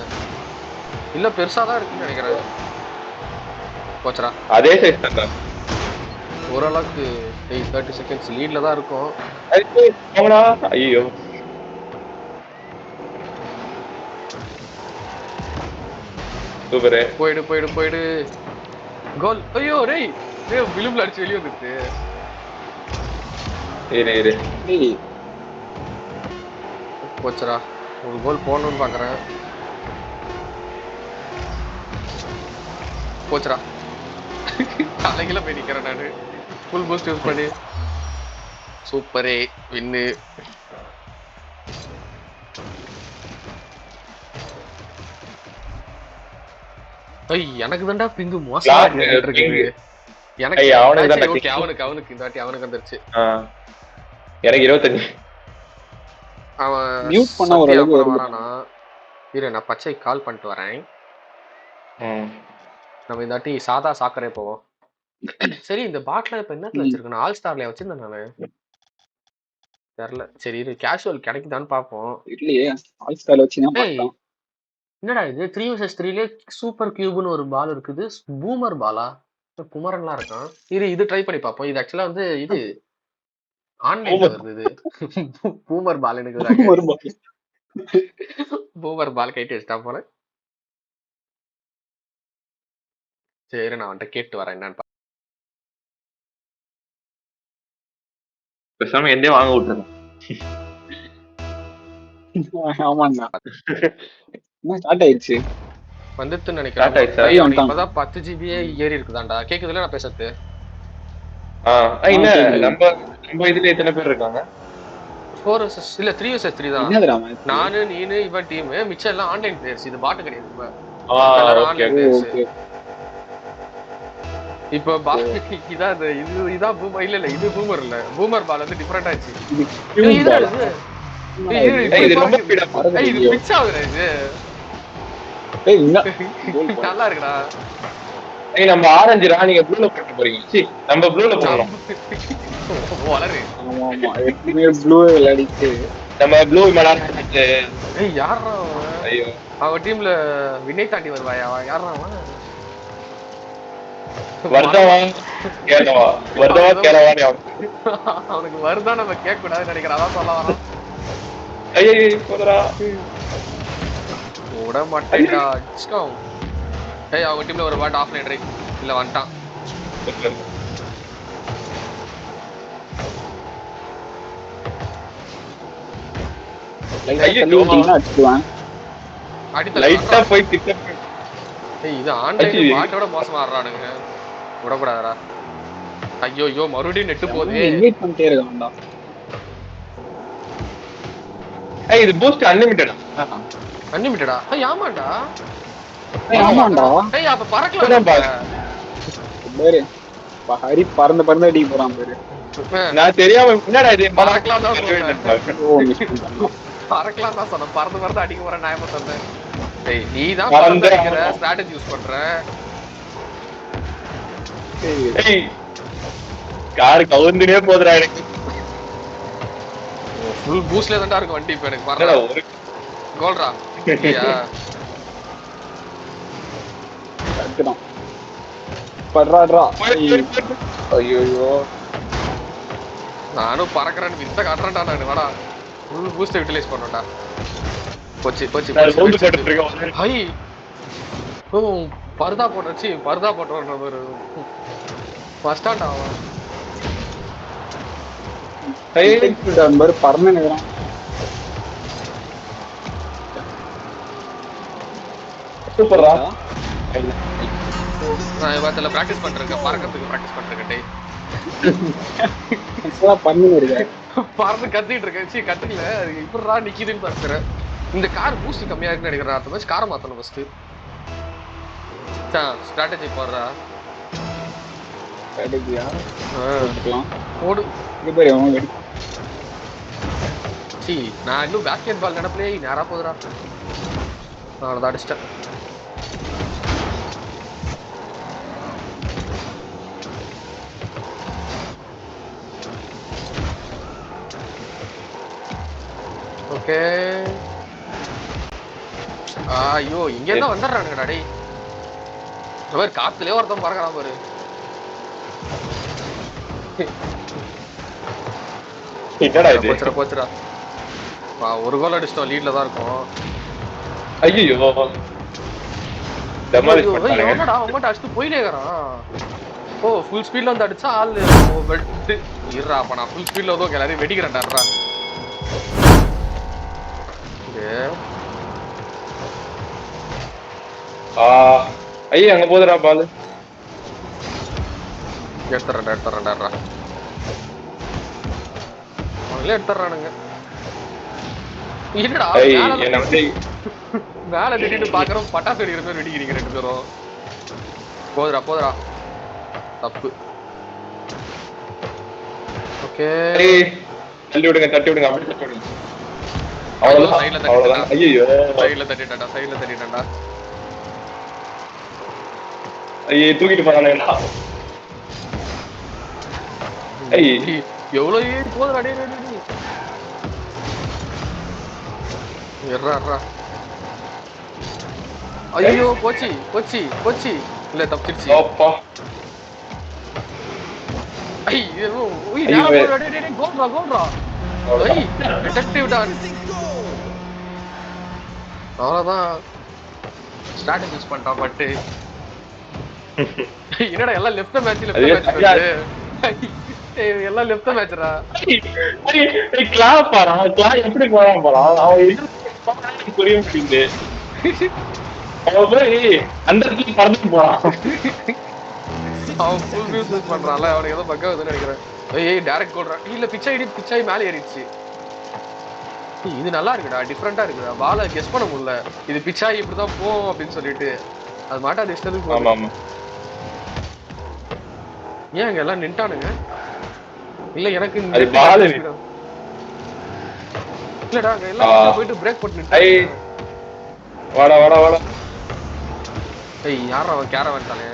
Speaker 1: இல்ல பெருசா தான் இருக்குன்னு நினைக்கிறேன். போச்சரா
Speaker 2: அதே சைஸ் தான்.
Speaker 1: ஓரளவுக்கு 30 செகண்ட்ஸ் லீட்ல தான் இருக்கும்.
Speaker 2: ஐயோ சூப்பர்.
Speaker 1: போயிடு கோல். ஐயோ டேய் விளிம்புல அடிச்சு வெளிய வந்துச்சு.
Speaker 2: இரு
Speaker 1: போச்சரா ஒரு கோல் போடணும்னு பாக்குறேன். போச்சரா தலைகில போய் நிக்கிறேன் நானு. ஃபுல் பூஸ்ட் யூஸ் பண்ணி சூப்பரே வின்னு. எனக்கு தான்டா பிங்கு மோசமா இருக்குது. எனக்கு
Speaker 2: ஐயா அவனுக்கு தான்
Speaker 1: ஓகே அவனுக்கு இந்த வாட்டி அவனுக்கு வந்துருச்சு.
Speaker 2: எனக்கு 25.
Speaker 1: அவன்
Speaker 3: மியூட் பண்ணா
Speaker 1: சத்யா
Speaker 3: ஓரளவுக்கு
Speaker 1: அப்புறம்
Speaker 3: வருது.
Speaker 1: வரானா? இரு நான் பச்சை கால் பண்ணிட்டு வரேன். நம்ம இந்த வாட்டி சாதா சாக்கரே போவோம். சரி இந்த பாட்டில இப்ப என்னத்துல வச்சிருக்கேன்? ஆல் ஸ்டார்ல வச்சிருந்தேன் நானு. தெரியல. சரி இரு கேஷுவல் கிடைக்குதான்னு பாப்போம்.
Speaker 3: இல்லையே ஆல் ஸ்டார் வச்சுதான்
Speaker 1: ஏய்
Speaker 3: பார்த்தோம்.
Speaker 1: என்னடா இது 3 vs 3ல சூப்பர் கியூப்னு ஒரு பால் இருக்குது. பூமர் பாலா? குமரன்லாம் இருக்கான். இது ட்ரை பண்ணி பாப்போம். இது ஆக்சுவலா வந்து இது ஆன்லைன்ல வருது இது. பூமர் பால் எனக்கு வராங்க. பூமர் பால் கைட்டு வச்சிட்டா போல. சரி நான் அவன்கிட்ட கேட்டு வரேன் என்னன்னு.
Speaker 2: பேசாம எந்தே வாங்க விட்டுருக்கேன்.
Speaker 3: ஆமாண்ணா என்ன ஸ்டார்ட் ஆயிடுச்சு
Speaker 1: வந்துட்டுன்னு
Speaker 2: Start ஆயிடுச்சா?
Speaker 1: நினைக்கிறேன். இப்பதான் 10 ஜிபியே ஏறி இருக்குதாண்டா. கேக்குதுல நான் பேசுறது?
Speaker 2: இல்ல
Speaker 3: கேக்குது.
Speaker 2: நம்ம இதுல எத்தனை பேர் இருக்காங்க?
Speaker 1: 4 vs இல்ல 3 vs 3 தான்.
Speaker 3: என்னதுடா match?
Speaker 1: நானு நீனு இவன் டீம் மிச்சம் எல்லாம் ஆன்லைன் பிளேயர்ஸ். இது பாட்டு கிடையாது. இப்ப
Speaker 2: ஓகே
Speaker 1: ஆன்லைன்
Speaker 3: ஓ,
Speaker 1: பிளேயர்ஸ்.
Speaker 3: okay.
Speaker 1: இப்ப இதான் இதுதான் பூமர். இல்ல இது பூமர் இல்ல. பூமர் பால் வந்து டிஃபரெண்ட் ஆச்சு.
Speaker 3: இது
Speaker 1: ஏய்,
Speaker 3: cube
Speaker 1: இதுடா
Speaker 3: ball.
Speaker 1: இது.
Speaker 3: என்னடா
Speaker 1: ஏய்,
Speaker 3: இது?
Speaker 2: இது ரொம்ப speed ஆ
Speaker 3: பறக்குது
Speaker 1: ஏய், இது
Speaker 3: இல்லையோ?
Speaker 1: பிட்ச் ஆகுதுடா இது.
Speaker 3: ஏய், என்ன? goal போடு.
Speaker 1: நல்லா இருக்குடா.
Speaker 2: நம்ம ஆரஞ்சுரா, நீங்க ப்ளூல போட்டு போறீங்க. சி நம்ம ப்ளூல போறோம்.
Speaker 1: வளரு.
Speaker 3: ஆமா ஆமா எப்பவுமே ப்ளூ விளையாடிட்டு
Speaker 2: நம்ம ப்ளூ மேலான
Speaker 1: ஏய் யாரா அவன்?
Speaker 2: ஐயோ
Speaker 1: அவன் டீம்ல வினய் தாண்டி வருவாயா? யாரா அவன்?
Speaker 2: வர்தவா கேளவா
Speaker 1: அவனுக்கு வருதா நம்ம கேட்க கூடாதுன்னு நினைக்கிறேன். அதான் சொல்ல வரான்.
Speaker 2: ஐயோ போதுடா.
Speaker 1: விட மாட்டேன்டா. அடிச்சிட்டோம். ஏய் அவங்க டீம்ல ஒரு பாட் ஆஃப்லைன் ரைட் இல்ல வந்துட்டான்.
Speaker 3: அடிச்சுடுவான்
Speaker 2: லைட்டா போய் கிட்ட.
Speaker 1: ஏய் இது ஆன்லைன் பாட்டோட மோசமா ஆடுறானுங்க. விடக்கூடாதடா. ஐயோ மறுபடியும் நெட்டு போகுது.
Speaker 3: இன்வைட் பண்ணிட்டே இருக்கான்டா.
Speaker 2: ஏய் இது பூஸ்ட் அன்லிமிட்டடா?
Speaker 1: அன்லிமிட்டடா? ஏய் ஆமாடா.
Speaker 3: ஆமாண்டா.
Speaker 1: ஏய் அப்ப பறக்கலாம் பாரு.
Speaker 3: பாரு ஹரி பறந்து அடிக்க போறான் பாரு.
Speaker 2: நான் தெரியாம என்னடா இது
Speaker 1: பறக்கலாம் தான் சொன்னேன்.
Speaker 3: ஓ மிஸ் பண்ணிட்டான்.
Speaker 1: பறக்கலாம் தான் சொன்னேன். பறந்து அடிக்க போற நியாயமா சொன்னேன். ஏய் நீ தான் பறந்து அடிக்கிற ஸ்ட்ராட்டஜி யூஸ் பண்ற.
Speaker 2: ஏய் கார் கவுந்துனே போதுடா எனக்கு.
Speaker 1: ஃபுல் பூஸ்ட்ல தான்டா இருக்கு வண்டி இப்ப எனக்கு. பறடா ஒரு கோல்ரா. ஐயா
Speaker 3: கட்டணும் படுறாடா. ஐயோ
Speaker 1: நானும் பறக்கறேன்னு வித்த காட்டுறேன்டா நான். வாடா ஃபுல் பூஸ்ட் யூட்டிலைஸ் பண்ணடா. போச்சு ஹை. ஓ பர்தா போட்டுறன்ற ஒரு ஃபர்ஸ்ட் ஆண்டா அவன்.
Speaker 3: பாரு பறந்து நிக்கிறான்.
Speaker 2: சூப்பர்ரா.
Speaker 1: நான் இவத்துல பிராக்டிஸ் பண்றேன். பறக்கிறதுக்கு பிராக்டிஸ் பண்றேன் டேய்.
Speaker 3: பறந்து இருக்கேன்.
Speaker 1: பறந்து கத்திட்டு இருக்கேன். சீ கத்துக்கல. இப்படிடா நிக்குதுன்னு பாக்குறேன். இந்த கார் பூஸ்ட் கம்மியா இருக்குன்னு நினைக்கிறேன். அடுத்த மேட்ச் காரை மாத்தணும் ஃபர்ஸ்ட். ஸ்ட்ராட்டஜி போடுறா.
Speaker 3: ஸ்ட்ராட்டஜியா?
Speaker 1: போடு.
Speaker 3: இங்க பாரு அவன் வெடி.
Speaker 1: சீ நான் இன்னும் பேஸ்கெட் பால் நடப்பலே நேரா போதுடா. அவ்வளோதான் அடிச்சிட்டேன். ஓகே. ஐயோ இங்க இருந்தா வந்துடுறானுங்கடா டேய். இந்த மாதிரி காத்துலயே ஒருத்தன் பறக்கிறான் பாரு.
Speaker 2: என்னடா இது?
Speaker 1: போச்சுடா. ஒரு கோல் அடிச்சிட்டோம். லீட்ல தான் இருக்கும்.
Speaker 2: ஐயோ டமாலிஷ் பண்ணானே.
Speaker 1: என்னடா அவன் அடிச்சு போயிட்டே இருக்கான். ஓ ஃபுல் ஸ்பீட்ல வந்து அடிச்சா ஆள் வெட்டு. இருடா அப்ப நான் ஃபுல் ஸ்பீட்ல வந்து எல்லாரையும் வெடிக்கிறேன்டா.
Speaker 2: ஐயா அங்க போதுடா பால்.
Speaker 1: எடுத்துறேன்டா. அவங்களே எடுத்துறானுங்க. என்னடா மேல திட்டிட்டு பாக்குறோம். பட்டாசு வெடிக்கிற மாதிரி வெடிக்கிறீங்க ரெண்டு பேரும். போதுடா தப்பு. ஓகே.
Speaker 2: ஏய், தள்ளி விடுங்க தட்டி விடுங்க அப்படியே தட்டி விடுங்க.
Speaker 1: ஐயோ
Speaker 2: அவ்வளவுதான்
Speaker 1: சைடுல
Speaker 2: அவ்வளவுதான்.
Speaker 1: தட்டிட்டேன்டா.
Speaker 2: ஐயோ
Speaker 1: சைடுல தட்டிட்டேன்டா.
Speaker 2: ஐயோ தூக்கிட்டு போறானுங்களா. ஐய்
Speaker 1: எவ்வளவு போதும் அடே எர்றா. ஐயோ போச்சு இல்ல தப்பிச்சிருச்சு.
Speaker 2: அப்பா
Speaker 1: ஐயோ உய்
Speaker 2: ஐயோ.
Speaker 1: நேரா போடு அடே கோல்ரா. ஐய் டிடெக்டிவ் டான். அவ்வளவுதான் ஸ்ட்ராட்டஜி யூஸ் பண்ணிட்டான் பட் என்னடா எல்லாம் லெஃப்ட் மேட்ச் எல்லாம் லெஃப்ட் மேட்ச்ரா.
Speaker 2: கிளாப் பாறான் கிளாப் எப்படி போறான் போறான் அவன் என்ன புரிய மாட்டேங்குது. அவன் போய் அந்த இடத்துல பறந்து போறான்.
Speaker 1: அவன் ஃபுல் வியூஸ் யூஸ் பண்றான்ல, அவனுக்கு ஏதோ பக்கா வருதுன்னு நினைக்கிறேன். ஏய் டைரக்ட் கோல்ரா. இல்ல பிச்சை மேலே ஏறிடுச்சு. இது நல்லா இருக்குடா, டிஃபரெண்டா இருக்குடா. பால கெஸ் பண்ண முடியல. இது பிச்சாய் இப்படிதான் போகும் அப்படின்னு சொல்லிட்டு அது மாட்டா டிஸ்டர்ப்
Speaker 2: ஆமா ஆமா.
Speaker 1: ஏன் அங்க எல்லாம் நின்ட்டானுங்க? இல்ல எனக்கு
Speaker 2: அது பால்
Speaker 1: இல்லடா அங்க எல்லாம் போயிட்டு பிரேக் போட்டு நின்ட்டாங்க.
Speaker 2: வாடா
Speaker 1: ஏய் யாரா அவன் கேரவன் தானே.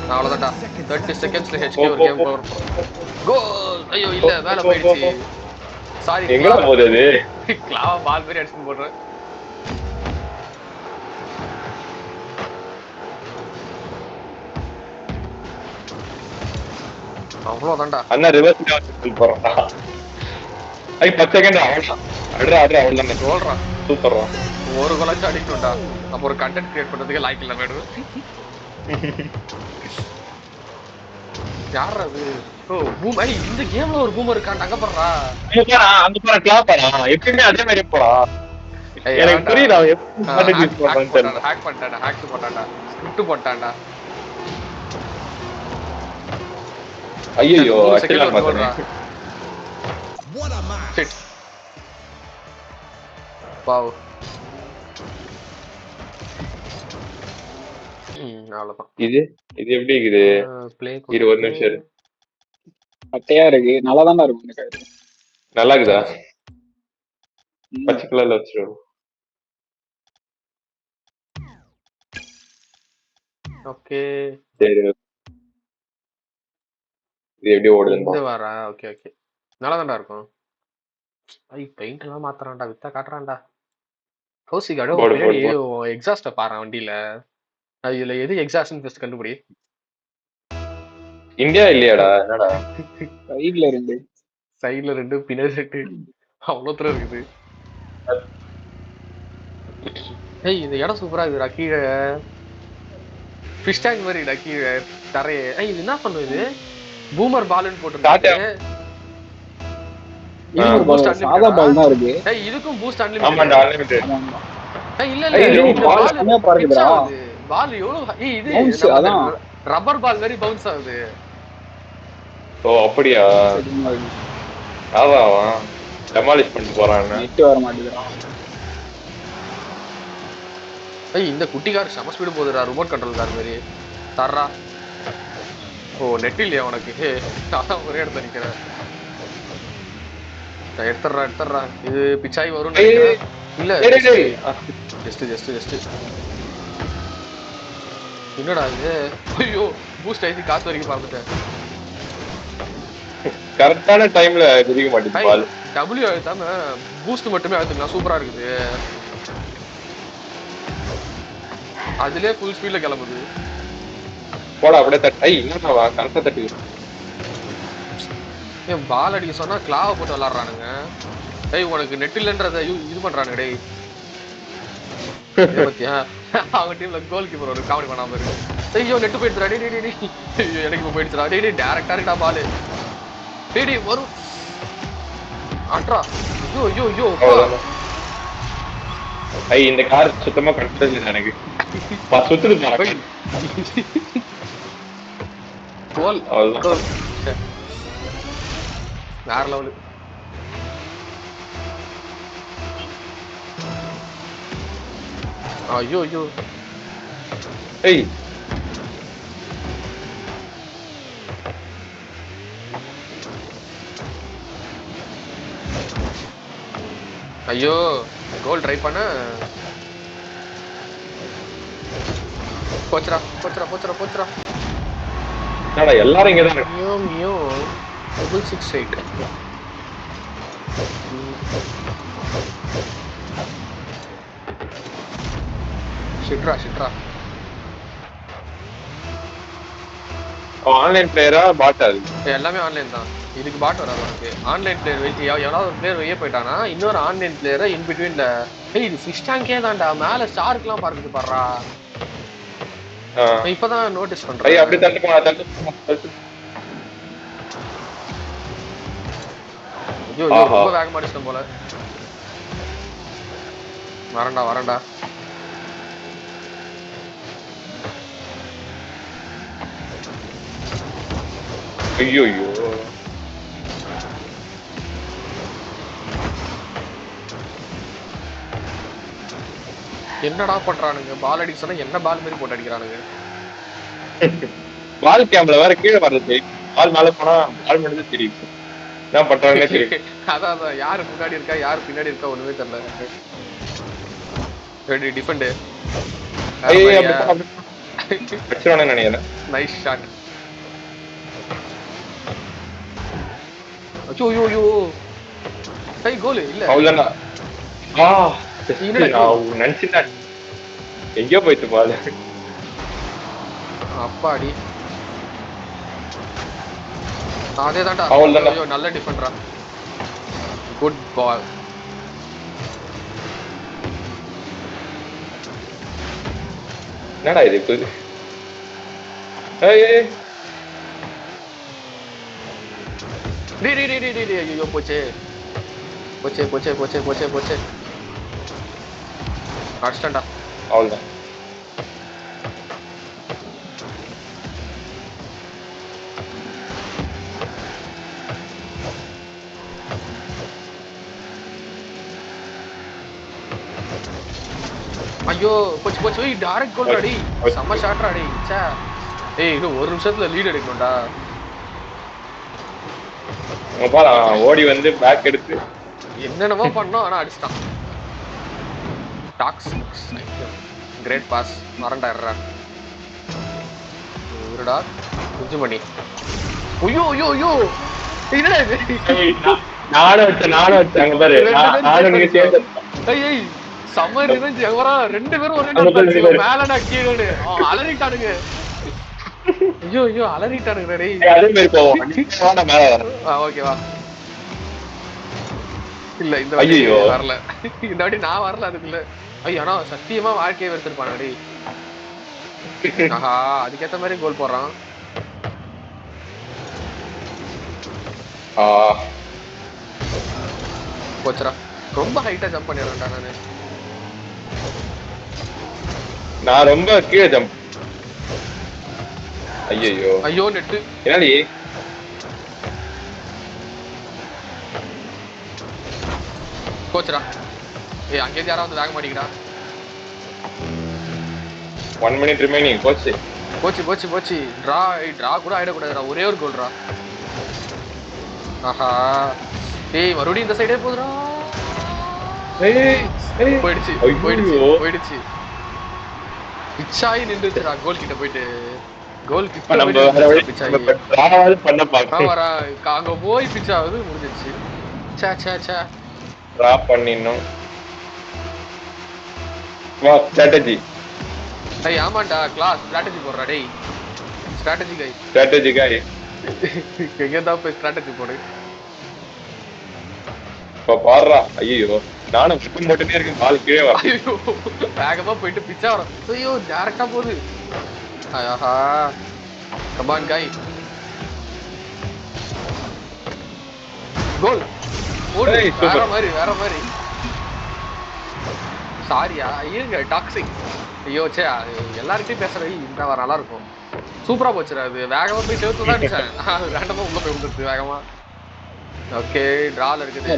Speaker 1: நான் அவ்வளவுதான்டா. 30 செகண்ட்ஸ்ல HK ஒரு கேம் ஓவர். கோல். ஐயோ இல்ல வேலை போயிடுச்சு. சாரி
Speaker 2: எங்கடா போகுது?
Speaker 1: கிளாவா பால் மாதிரி அடிச்சு போடுறேன். அவ்வளவுதான்டா.
Speaker 2: அண்ணா ரிவர்ஸ் கால் போறான்டா. ஐ 10 செகண்ட் அவ்வளவுதான். அவ்வளவுதான்
Speaker 1: சொல்றான்.
Speaker 2: சூப்பர்ரா.
Speaker 1: ஒரு கோலாச்சு அடிக்கணும்டா. அப்ப ஒரு கண்டென்ட் கிரியேட் பண்றதுக்கு லாய்க்கு இல்ல மேடம். யாரா அது? ஓ பூம். ஐ இந்த கேம்ல ஒரு பூமர் இருக்கான். அங்க பாறா.
Speaker 2: அங்க பாறா கிளாப் பாறா. எப்பவுமே அதே மாதிரி போறா. எனக்கு புரியல அவன் எப்படி ஸ்ட்ராட்டஜி யூஸ் பண்றான்னு தெரியல.
Speaker 1: ஹேக் பண்ணிட்டான்டா. ஸ்கிரிப்ட் போட்டான்டா.
Speaker 2: ஐயோ அடிச்சலாம் பார்த்தேன்.
Speaker 1: ஷிட். வாவ். அவ்வளவுதான்.
Speaker 2: இது எப்படி இருக்குது?
Speaker 1: ப்ளே
Speaker 2: இது ஒரு நிமிஷம் இரு.
Speaker 3: பட்டையா இருக்கு. நல்லாதான்டா இருக்கும் எனக்கு.
Speaker 2: நல்லா இருக்குதா? பச்சை கலர்ல வச்சிருவோம்.
Speaker 1: ஓகே
Speaker 2: சரி இது எப்படி ஓடுதுன்னு
Speaker 1: இந்த வாரா. ஓகே நல்லாதான்டா இருக்கும். ஐ பெயிண்ட் எல்லாம் மாத்துறான்டா. வித்தா காட்டுறான்டா. கௌசிகாடோ பின்னாடி எக்ஸாஸ்ட பாறான் வண்டியில. இதுல எது எக்ஸாஸ்ட்னு ஃபர்ஸ்ட் கண்டுபிடி.
Speaker 2: இந்தியா இல்லையாடா? என்னடா
Speaker 3: சைடுல
Speaker 1: 2 பின்னாடி 2 அவ்வளோ தூரம் இருக்குது. ஏய் இந்த இடம் சூப்பரா இருக்குடா. கீழே ஃபிஷ் டேங்க் மாதிரி இருக்குடா. கீழே தரையே. ஏய் இது என்ன பண்ணுது? பூமர் பால்னு போட்டுருக்காங்க.
Speaker 3: சாதா பால் தான் இருக்கு.
Speaker 1: ஏய் இதுக்கும் பூஸ்ட்
Speaker 2: ஆமாடா அன்லிமிட்டட்.
Speaker 1: ஏய் இல்ல இந்த பால் பிச் ஆகுது. பால் எவ்வளவு ஏய் இது அதான் ரப்பர் பால் மாதிரி பவுன்ஸ் ஆகுது.
Speaker 2: ஓ அப்படியா? ஆவா டெமாலிஷ் பண்ணிட்டு போறான்.
Speaker 3: நெட் வர மாட்டேங்குறான்.
Speaker 1: ஏய் இந்த குட்டி கார் செம ஸ்பீடு போகுதுடா. ரிமோட் கண்ட்ரோல் கார் மாதிரி. தர்றா. ஓ நெட் இல்லையா உனக்கு? நான் ஒரே இடத்துல நிக்கிறேன். எடுத்துறா. இது பிச்சாய் வரும் நினைக்கிறேன். இல்ல ஜஸ்ட் என்னடா இது? ஐயோ பூஸ்ட் ஆயிடுச்சு. காசு வரைக்கும் பார்த்துட்டேன்.
Speaker 2: கரெக்டான டைம்ல குதிக்க மாட்டேங்குது பால்.
Speaker 1: W அழுத்தாம பூஸ்ட் மட்டுமே அழுத்துக்கலாம். சூப்பரா இருக்குது. அதுலயே ஃபுல் ஸ்பீட்ல கிளம்புது.
Speaker 2: போடா அப்படியே தட்டு. ஐ என்னடா கரெக்டா தட்டு.
Speaker 1: ஏன் பால் அடிக்க சொன்னா கிளாவை போட்டு விளாடுறானுங்க. ஏய் உனக்கு நெட் இல்லன்றத இது பண்றானுங்க. டேய் பத்தியா அவங்க டீம்ல கோல் கீப்பர் ஒரு காமெடி பண்ணாம இருக்கு. ஐயோ நெட்டு போயிடுச்சுடா. டேய் ஐயோ எனக்கு இப்போ போயிடுச்சுடா. டேய் டைரக்டா இருக்கா பால். டேய் வரும் ஆட்ரா. ஐயோ
Speaker 2: ஐ இந்த கார் சுத்தமா கரெக்டா இல்ல எனக்கு. சுத்துது பாரு.
Speaker 1: கோல் வேற லெவல். ஐயோ
Speaker 2: ஏய்
Speaker 1: ஐயோ கோல் ட்ரை பண்ண போச்சுடா போச்சுடா போச்சுடா போச்சுடா.
Speaker 2: என்னடா எல்லாரும் இங்கதான் இருக்கு.
Speaker 1: மியோ மியோ 668. ஷிட்ரா ஷிட்ரா.
Speaker 2: ஆன்லைன் பிளேயரா பாட்டா அது?
Speaker 1: எல்லாமே ஆன்லைன் தான். இதுக்கு பாட் வராது உனக்கு. ஆன்லைன் பிளேயர் எவனாவது ஒரு பிளேயர் வெளியே போயிட்டானா இன்னொரு ஆன்லைன் பிளேயரை இன் பிட்வீன்ல. ஏய் இது ஃபிஷ் டேங்கே தான்டா, மேல ஸ்டார்க்லாம் பார்க்குது பாடுறா. இப்பதான் நோட்டீஸ் பண்றேன்.
Speaker 2: அப்படி தட்டு போனா தட்டு.
Speaker 1: ஐயோ ரொம்ப வேகமா அடிச்சிட்டேன் போல. வரண்டா வரண்டா.
Speaker 2: ஐயோ
Speaker 1: என்னடா பண்றானுங்க, பால் அடிக்க சொன்னா என்ன பால் மாதிரி போட்டு அடிக்கிறானுங்க.
Speaker 2: பால் கேம்ல வேற கீழே வர்றது, பால் மேல போனா பால் மட்டும் தெரியும். என்ன பண்றாங்கன்னே தெரியும்.
Speaker 1: அதான் யாரு முன்னாடி இருக்கா யாரு பின்னாடி இருக்கா ஒண்ணுமே தெரியல. Ready defend.
Speaker 2: நினைக்கிறேன்.
Speaker 1: Nice shot. அச்சோ ஐயோ ஐயோ கை கோல் இல்ல.
Speaker 2: அவ்வளவுதானா? நினைச்சுட்டேன் எங்கேயோ போயிட்டு பால்.
Speaker 1: அப்பாடி அதே தான்டா. ஐயோ நல்ல டிஃபெண்டரா. குட் பால்.
Speaker 2: என்னடா இது புது?
Speaker 1: ஐயோ போச்சே போச்சே போச்சே போச்சே போச்சே போச்சே. அடிச்சிட்டேன்டா.
Speaker 2: அவ்வளவுதான்.
Speaker 1: ஐயோ போச்சு போச்சு. டைரக்ட் கோல் அடி. செம்ம ஷாட் அடி. ச்சே. ஏய் இன்னும் ஒரு நிமிஷத்துல லீட் எடுக்கணும்டா.
Speaker 2: பாரு ஓடி வந்து பேக் எடுத்து
Speaker 1: என்னென்னமோ பண்ணோம் ஆனா அடிச்சிட்டான். Tax great pass. மறண்டாடுறா இருடா குஞ்சு மணி. ஐயோ ஐயோ ஐயோ என்னடா இது?
Speaker 2: நானும் வச்சேன் அங்க பாரு.
Speaker 1: ஐய் செம்ம ரிவெஞ்ச். எவரா ரெண்டு பேரும் ஒரே மேலடா கீழே அலறிட்டானுங்க. ஐயோ ஐயோ அலறிட்டானுங்க. டேய்
Speaker 2: அதே மாதிரி போவோம் மேல.
Speaker 1: ஓகேவா இல்ல இந்த
Speaker 2: ஐயோ
Speaker 1: வரல. இந்த வாட்டி நான் வரல அதுக்குள்ள. ஐயோ ஆனா சத்தியமா வாழ்க்கையை வெறுத்திருப்பானு. டேய் ஆஹா அதுக்கேத்த மாதிரி கோல் போடுறான். போச்சுடா. ரொம்ப ஹைட்டா ஜம்ப் பண்ணிடுறேன்டா நானு.
Speaker 2: நான் ரொம்ப கீழே ஜம்ப். ஐயோ
Speaker 1: ஐயோ நெட்டு
Speaker 2: என்னடி
Speaker 1: போச்சுடா. ஏய் அங்கே யாராவது வேக மாட்டேங்கிறா.
Speaker 2: 1 minute remaining. போச்சு
Speaker 1: போச்சு போச்சு போச்சு. டிரா கூட ஆயிடக்கூடாதுடா. ஒரே ஒரு கோல்ரா. ஆஹா ஏய் மறுபடியும் இந்த சைடே போதுடா. போயிடுச்சு போயிடுச்சு போயிடுச்சு. பிச்சாயி நின்றுச்சுடா கோல் கிட்ட போயிட்டு. கோல் கிட்ட அங்க போய் பிச்சாவது முடிஞ்சிருச்சு. சே சே சே
Speaker 2: டிரா பண்ணினோம். வா ஸ்ட்ராட்டஜி.
Speaker 1: டேய் ஆமாண்டா கிளாஸ் ஸ்ட்ராட்டஜி போடுறா. டேய்
Speaker 2: ஸ்ட்ராட்டஜி காய்
Speaker 1: எங்க தான் போய் ஸ்ட்ராட்டஜி போடு.
Speaker 2: இப்ப பாடுறா. ஐயோ நானும் சுத்தம் மட்டுமே இருக்கேன். பால் கீழே வா.
Speaker 1: ஐயோ வேகமா போயிட்டு பிச்சா வரும். ஐயோ டைரக்டா போகுது. ஆஹா கமான் காய். கோல் ஓடு. வேற மாதிரி சாரியா இருங்க டாக்ஸிக். ஐயோ சே எல்லார்கிட்டையும் பேசுறது இந்த வர நல்லா இருக்கும். சூப்பரா போச்சுடா. அது வேகமா போய் சேர்த்து தான் அடிச்சேன். ரேண்டமா உள்ள போய் விழுந்துருச்சு வேகமா. ஓகே டிரால இருக்குது.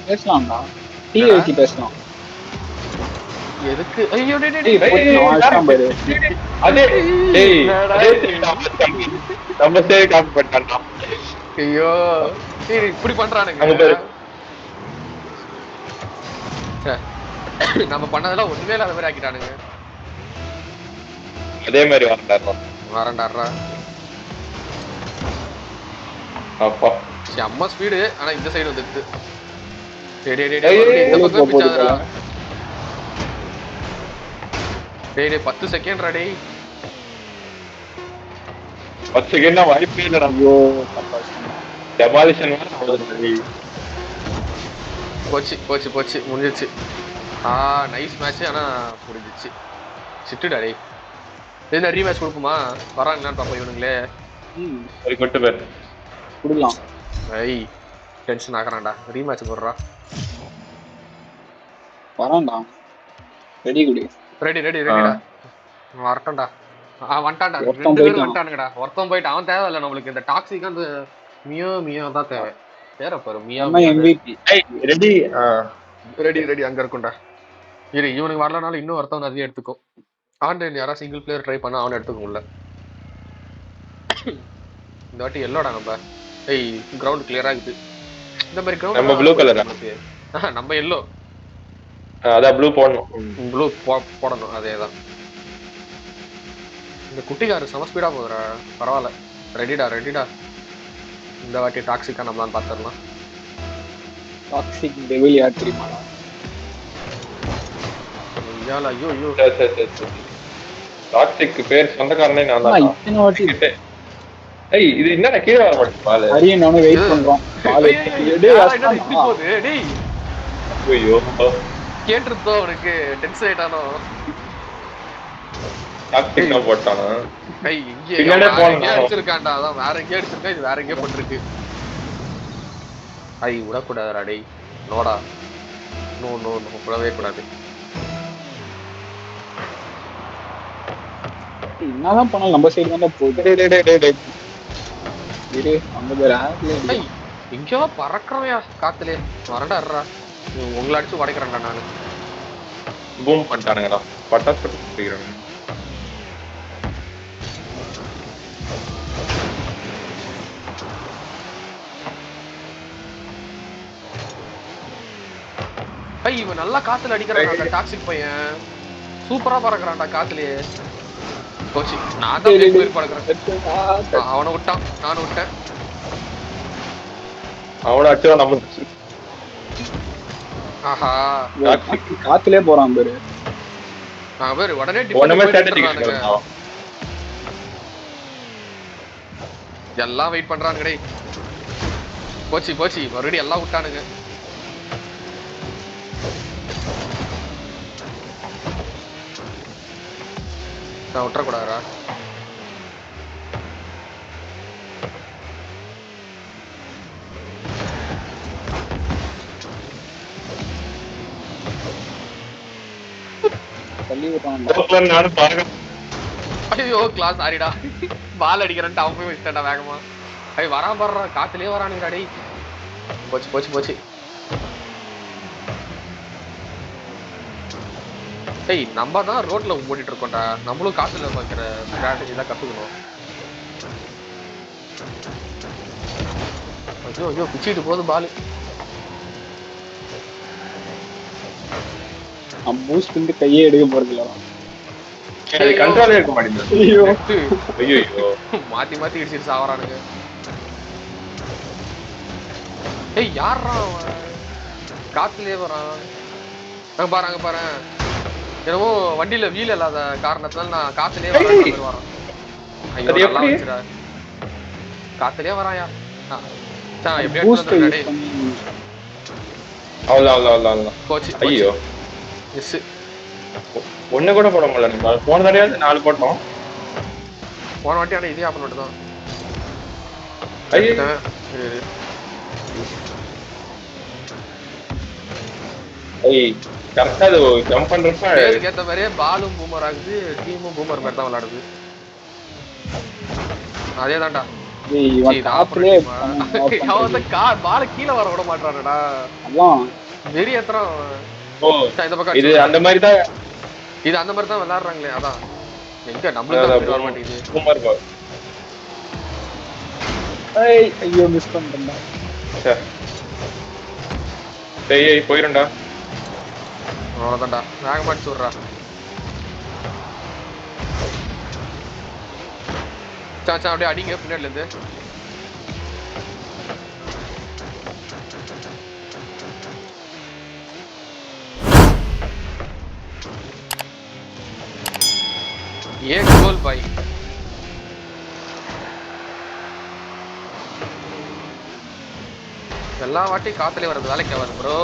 Speaker 3: பேசலாம்டா. டீ வச்சு பேசலாம்.
Speaker 1: எதுக்கு? ஐயோ டேய்
Speaker 2: அதே டேய் நம்ம சேவ் காப்பி பண்ணிட்டான்டா.
Speaker 1: ஐயோ டேய் இப்படி பண்றானுங்க. நம்ம பண்ணதெல்லாம் ஒண்ணுமே இல்லாத மாதிரி ஆக்கிட்டானுங்க.
Speaker 2: அதே மாதிரி வரண்டாரு
Speaker 1: வரண்டாடுறா
Speaker 2: அப்பா.
Speaker 1: செம்ம ஸ்பீடு. ஆனா இந்த சைடு வந்துடுது.
Speaker 2: ஏய்,
Speaker 1: இந்த
Speaker 3: கோலி
Speaker 1: பக்கம்
Speaker 3: போகுது
Speaker 1: பிச்சாதரா.
Speaker 3: போல.
Speaker 1: டேய் 10 செகண்ட் டேய்.
Speaker 2: 10 செகண்ட் வாய்ப்பே இல்லடா.
Speaker 3: ஐயோ தப்பா வச்சிட்டேன்.
Speaker 2: டெமாலிஷன் வேற ஆகுது.
Speaker 1: போச்சு போச்சு போச்சு முடிஞ்சிச்சு. Nice match. ஆனா முடிஞ்சிச்சு. சிட்டுடா டேய். என்ன ரீமேட்ச் கொடுக்குமா? வராங்களான்னு பாப்போம் இவனுங்களே.
Speaker 2: ஒரு கொட்டு பேர்
Speaker 3: குடிக்கலாம்.
Speaker 1: ஐய் டென்ஷன் ஆகுறான்டா. ரீமேட்ச் போடுறா.
Speaker 3: வரான்டா. ரெடி குடி.
Speaker 1: ரெடி ரெடி ரெடிடா. வரட்டோம்டா. வந்துட்டான்டா.
Speaker 3: ஒருத்தன்
Speaker 1: 2 பேரும்
Speaker 3: போயிட்டான்.
Speaker 1: வந்துட்டானுங்கடா. ஒருத்தன் போயிட்டு அவன் தேவை இல்லை நம்மளுக்கு. இந்த டாக்ஸிக் அந்த மியோ மியோ தான் தேவை. பேர பாரு மியோ
Speaker 3: நம்ம MVP.
Speaker 2: ரெடி.
Speaker 1: ரெடி ரெடி அங்க இருக்கும்டா. இரு இவனுக்கு வரலனாலும் இன்னும் ஒருத்தவன் நிறைய எடுத்துக்கும். ஆன்லைன் யாராவது சிங்கிள் பிளேயர் ட்ரை பண்ணா அவனை எடுத்துக்க முடியல. இந்த வாட்டி எல்லோடா நம்ம. ஏய் கிரவுண்ட் கிளியரா இருக்குது. இந்த மாதிரி கிரவுண்ட்
Speaker 2: நம்ம ப்ளூ கலர்.
Speaker 1: நம்ம எல்லோ.
Speaker 2: அதான் ப்ளூ போடணும்.
Speaker 1: ப்ளூ போடணும். அதேதான். இந்த குட்டிக்காரு செம ஸ்பீடா போகுதுடா. பரவாயில்ல. ரெடிடா ரெடிடா. இந்த வாட்டி டாக்ஸிக்கா நம்மளான்னு பார்த்துடலாம்.
Speaker 3: டாக்ஸிக் டெவில் யார் தெரியுமாடா?
Speaker 1: ஐயோ ஐயோ.
Speaker 2: டாக்ஸிக் பேர் சொந்தக்காரனே நான் தான்.
Speaker 3: இத்தனை வாட்டி
Speaker 2: ஏய் இது என்ன கீழே வர மாட்டேங்குது பால்.
Speaker 3: ஹரியன் நானும் வெயிட் பண்றோம். பால்
Speaker 1: இப்படி போகுது டேய்.
Speaker 2: ஐயோ
Speaker 1: கேட்டிருந்தோ அவனுக்கு டென்ஷன் ஆயிட்டானோ.
Speaker 2: டாக்ஸிக் தான் போட்டானா?
Speaker 1: ஐய் இங்கே அடிச்சிருக்கான்டா. அதான் வேற எங்கேயும் அடிச்சிருக்கா. இது வேற எங்கேயோ போட்டிருக்கு. ஐய் விடக்கூடாதுடா டேய். நோடா. நோ நோ நோ விடவே கூடாது.
Speaker 3: என்னதான் பண்ணாலும் நம்ம சைடு தான் போகுது. இரு அங்க பேர்
Speaker 1: ஐய் எங்கேயோ பறக்கிறவையா காத்துலே. வரண்டாடுறா. உங்களை அடிச்சு உடைக்கிறேன்டா நானு.
Speaker 2: பூம் பண்ணிட்டானுங்கடா. பட்டாசு பட்டு சுத்திக்கிறானுங்க.
Speaker 1: ஐய் இவன் நல்லா காத்துல அடிக்கிறான்டா. டாக்ஸிக் பையன் சூப்பரா பறக்குறான்டா காத்துலயே. கோச்சி நான் தான் பேர் பறக்குறேன். அவனை விட்டான். நானும் விட்டேன்.
Speaker 2: அவனை அடிச்சா நம்ம
Speaker 1: ஆஹா
Speaker 3: காத்துலயே போறான் பேரு.
Speaker 1: பேரு உடனே எல்லாம் வெயிட் பண்றானுங்க டேய். போச்சு போச்சு மறுபடியும் எல்லாம் விட்டானுங்க. நான் விட்டுறக்கூடாதா?
Speaker 3: தள்ளி விடுறான்.
Speaker 2: நானும் பாருங்க.
Speaker 1: ஐயோ கிளாஸ் சாரிடா. பால் அடிக்கிறேன்ட்டு அவன் போய் வச்சுட்டான்டா வேகமா. ஐய் வரான் பாடுறான். காத்துலயே வரானுங்கடா டேய். போச்சு போச்சு போச்சு. ஏய் நம்ம தான் ரோட்ல ஓடிட்டு இருக்கோம்டா. நம்மளும் காத்துல வைக்கிற ஸ்ட்ராட்டஜி தான் கத்துக்கணும். ஐயோ ஐயோ பிச்சுட்டு போகுது பால்.
Speaker 3: பூஸ்ட் பண்ணி கையே எடுக்க போறதில்ல.
Speaker 2: கண்ட்ரோலே இருக்க மாட்டேங்குது. ஐயோ ஐயோ
Speaker 1: மாத்தி மாத்தி இடிச்சிட்டு சாவறானுங்க. ஏய் யாரா காத்துலயே வரான். அங்க பாரு அங்க பாரு. என்னமோ வண்டியில வீல் இல்லாத காரணத்தினால நான் காத்துலயே வரேன். ஐயோ நல்லா வச்சுடா. காத்துலயே வராயா. கோச்சு
Speaker 2: ஐயோ
Speaker 1: மிஸ்.
Speaker 2: ஒண்ணு கூட போட முடியல. போன தடவை 4 போட்டோம்.
Speaker 1: போன வாட்டி ஆனா இதே ஆப்பன் தான்.
Speaker 2: கரெக்டா அது ஜம்ப் பண்றப்ப
Speaker 1: பேருக்கு ஏத்த மாதிரியே பாலும் பூமர் ஆகுது. டீமும் பூமர் மாதிரி தான் விளையாடுது. அதேதான்டா. பால கீழே வர விட மாட்டானடா. வெறி ஏத்துறான். இந்த பக்கம்
Speaker 2: இது அந்த மாதிரி தான்.
Speaker 1: இது அந்த மாதிரி தான் விளையாடுறாங்களே. அதான் எங்க நம்மளுக்கு வர மாட்டேங்குது.
Speaker 2: பூமர் பால்.
Speaker 3: ஐயோ மிஸ் பண்ணிட்டேன்டா.
Speaker 2: போயிருண்டா.
Speaker 1: அவ்வளோதான்டா வேகமா அடிச்சு விட்றா. சாச்சா அப்படியே அடிங்க பின்னாடில இருந்து. एक गोल भाई. எல்லா வாட்டி காத்துல வரது வேலைக்கு ஆகாது ப்ரோ.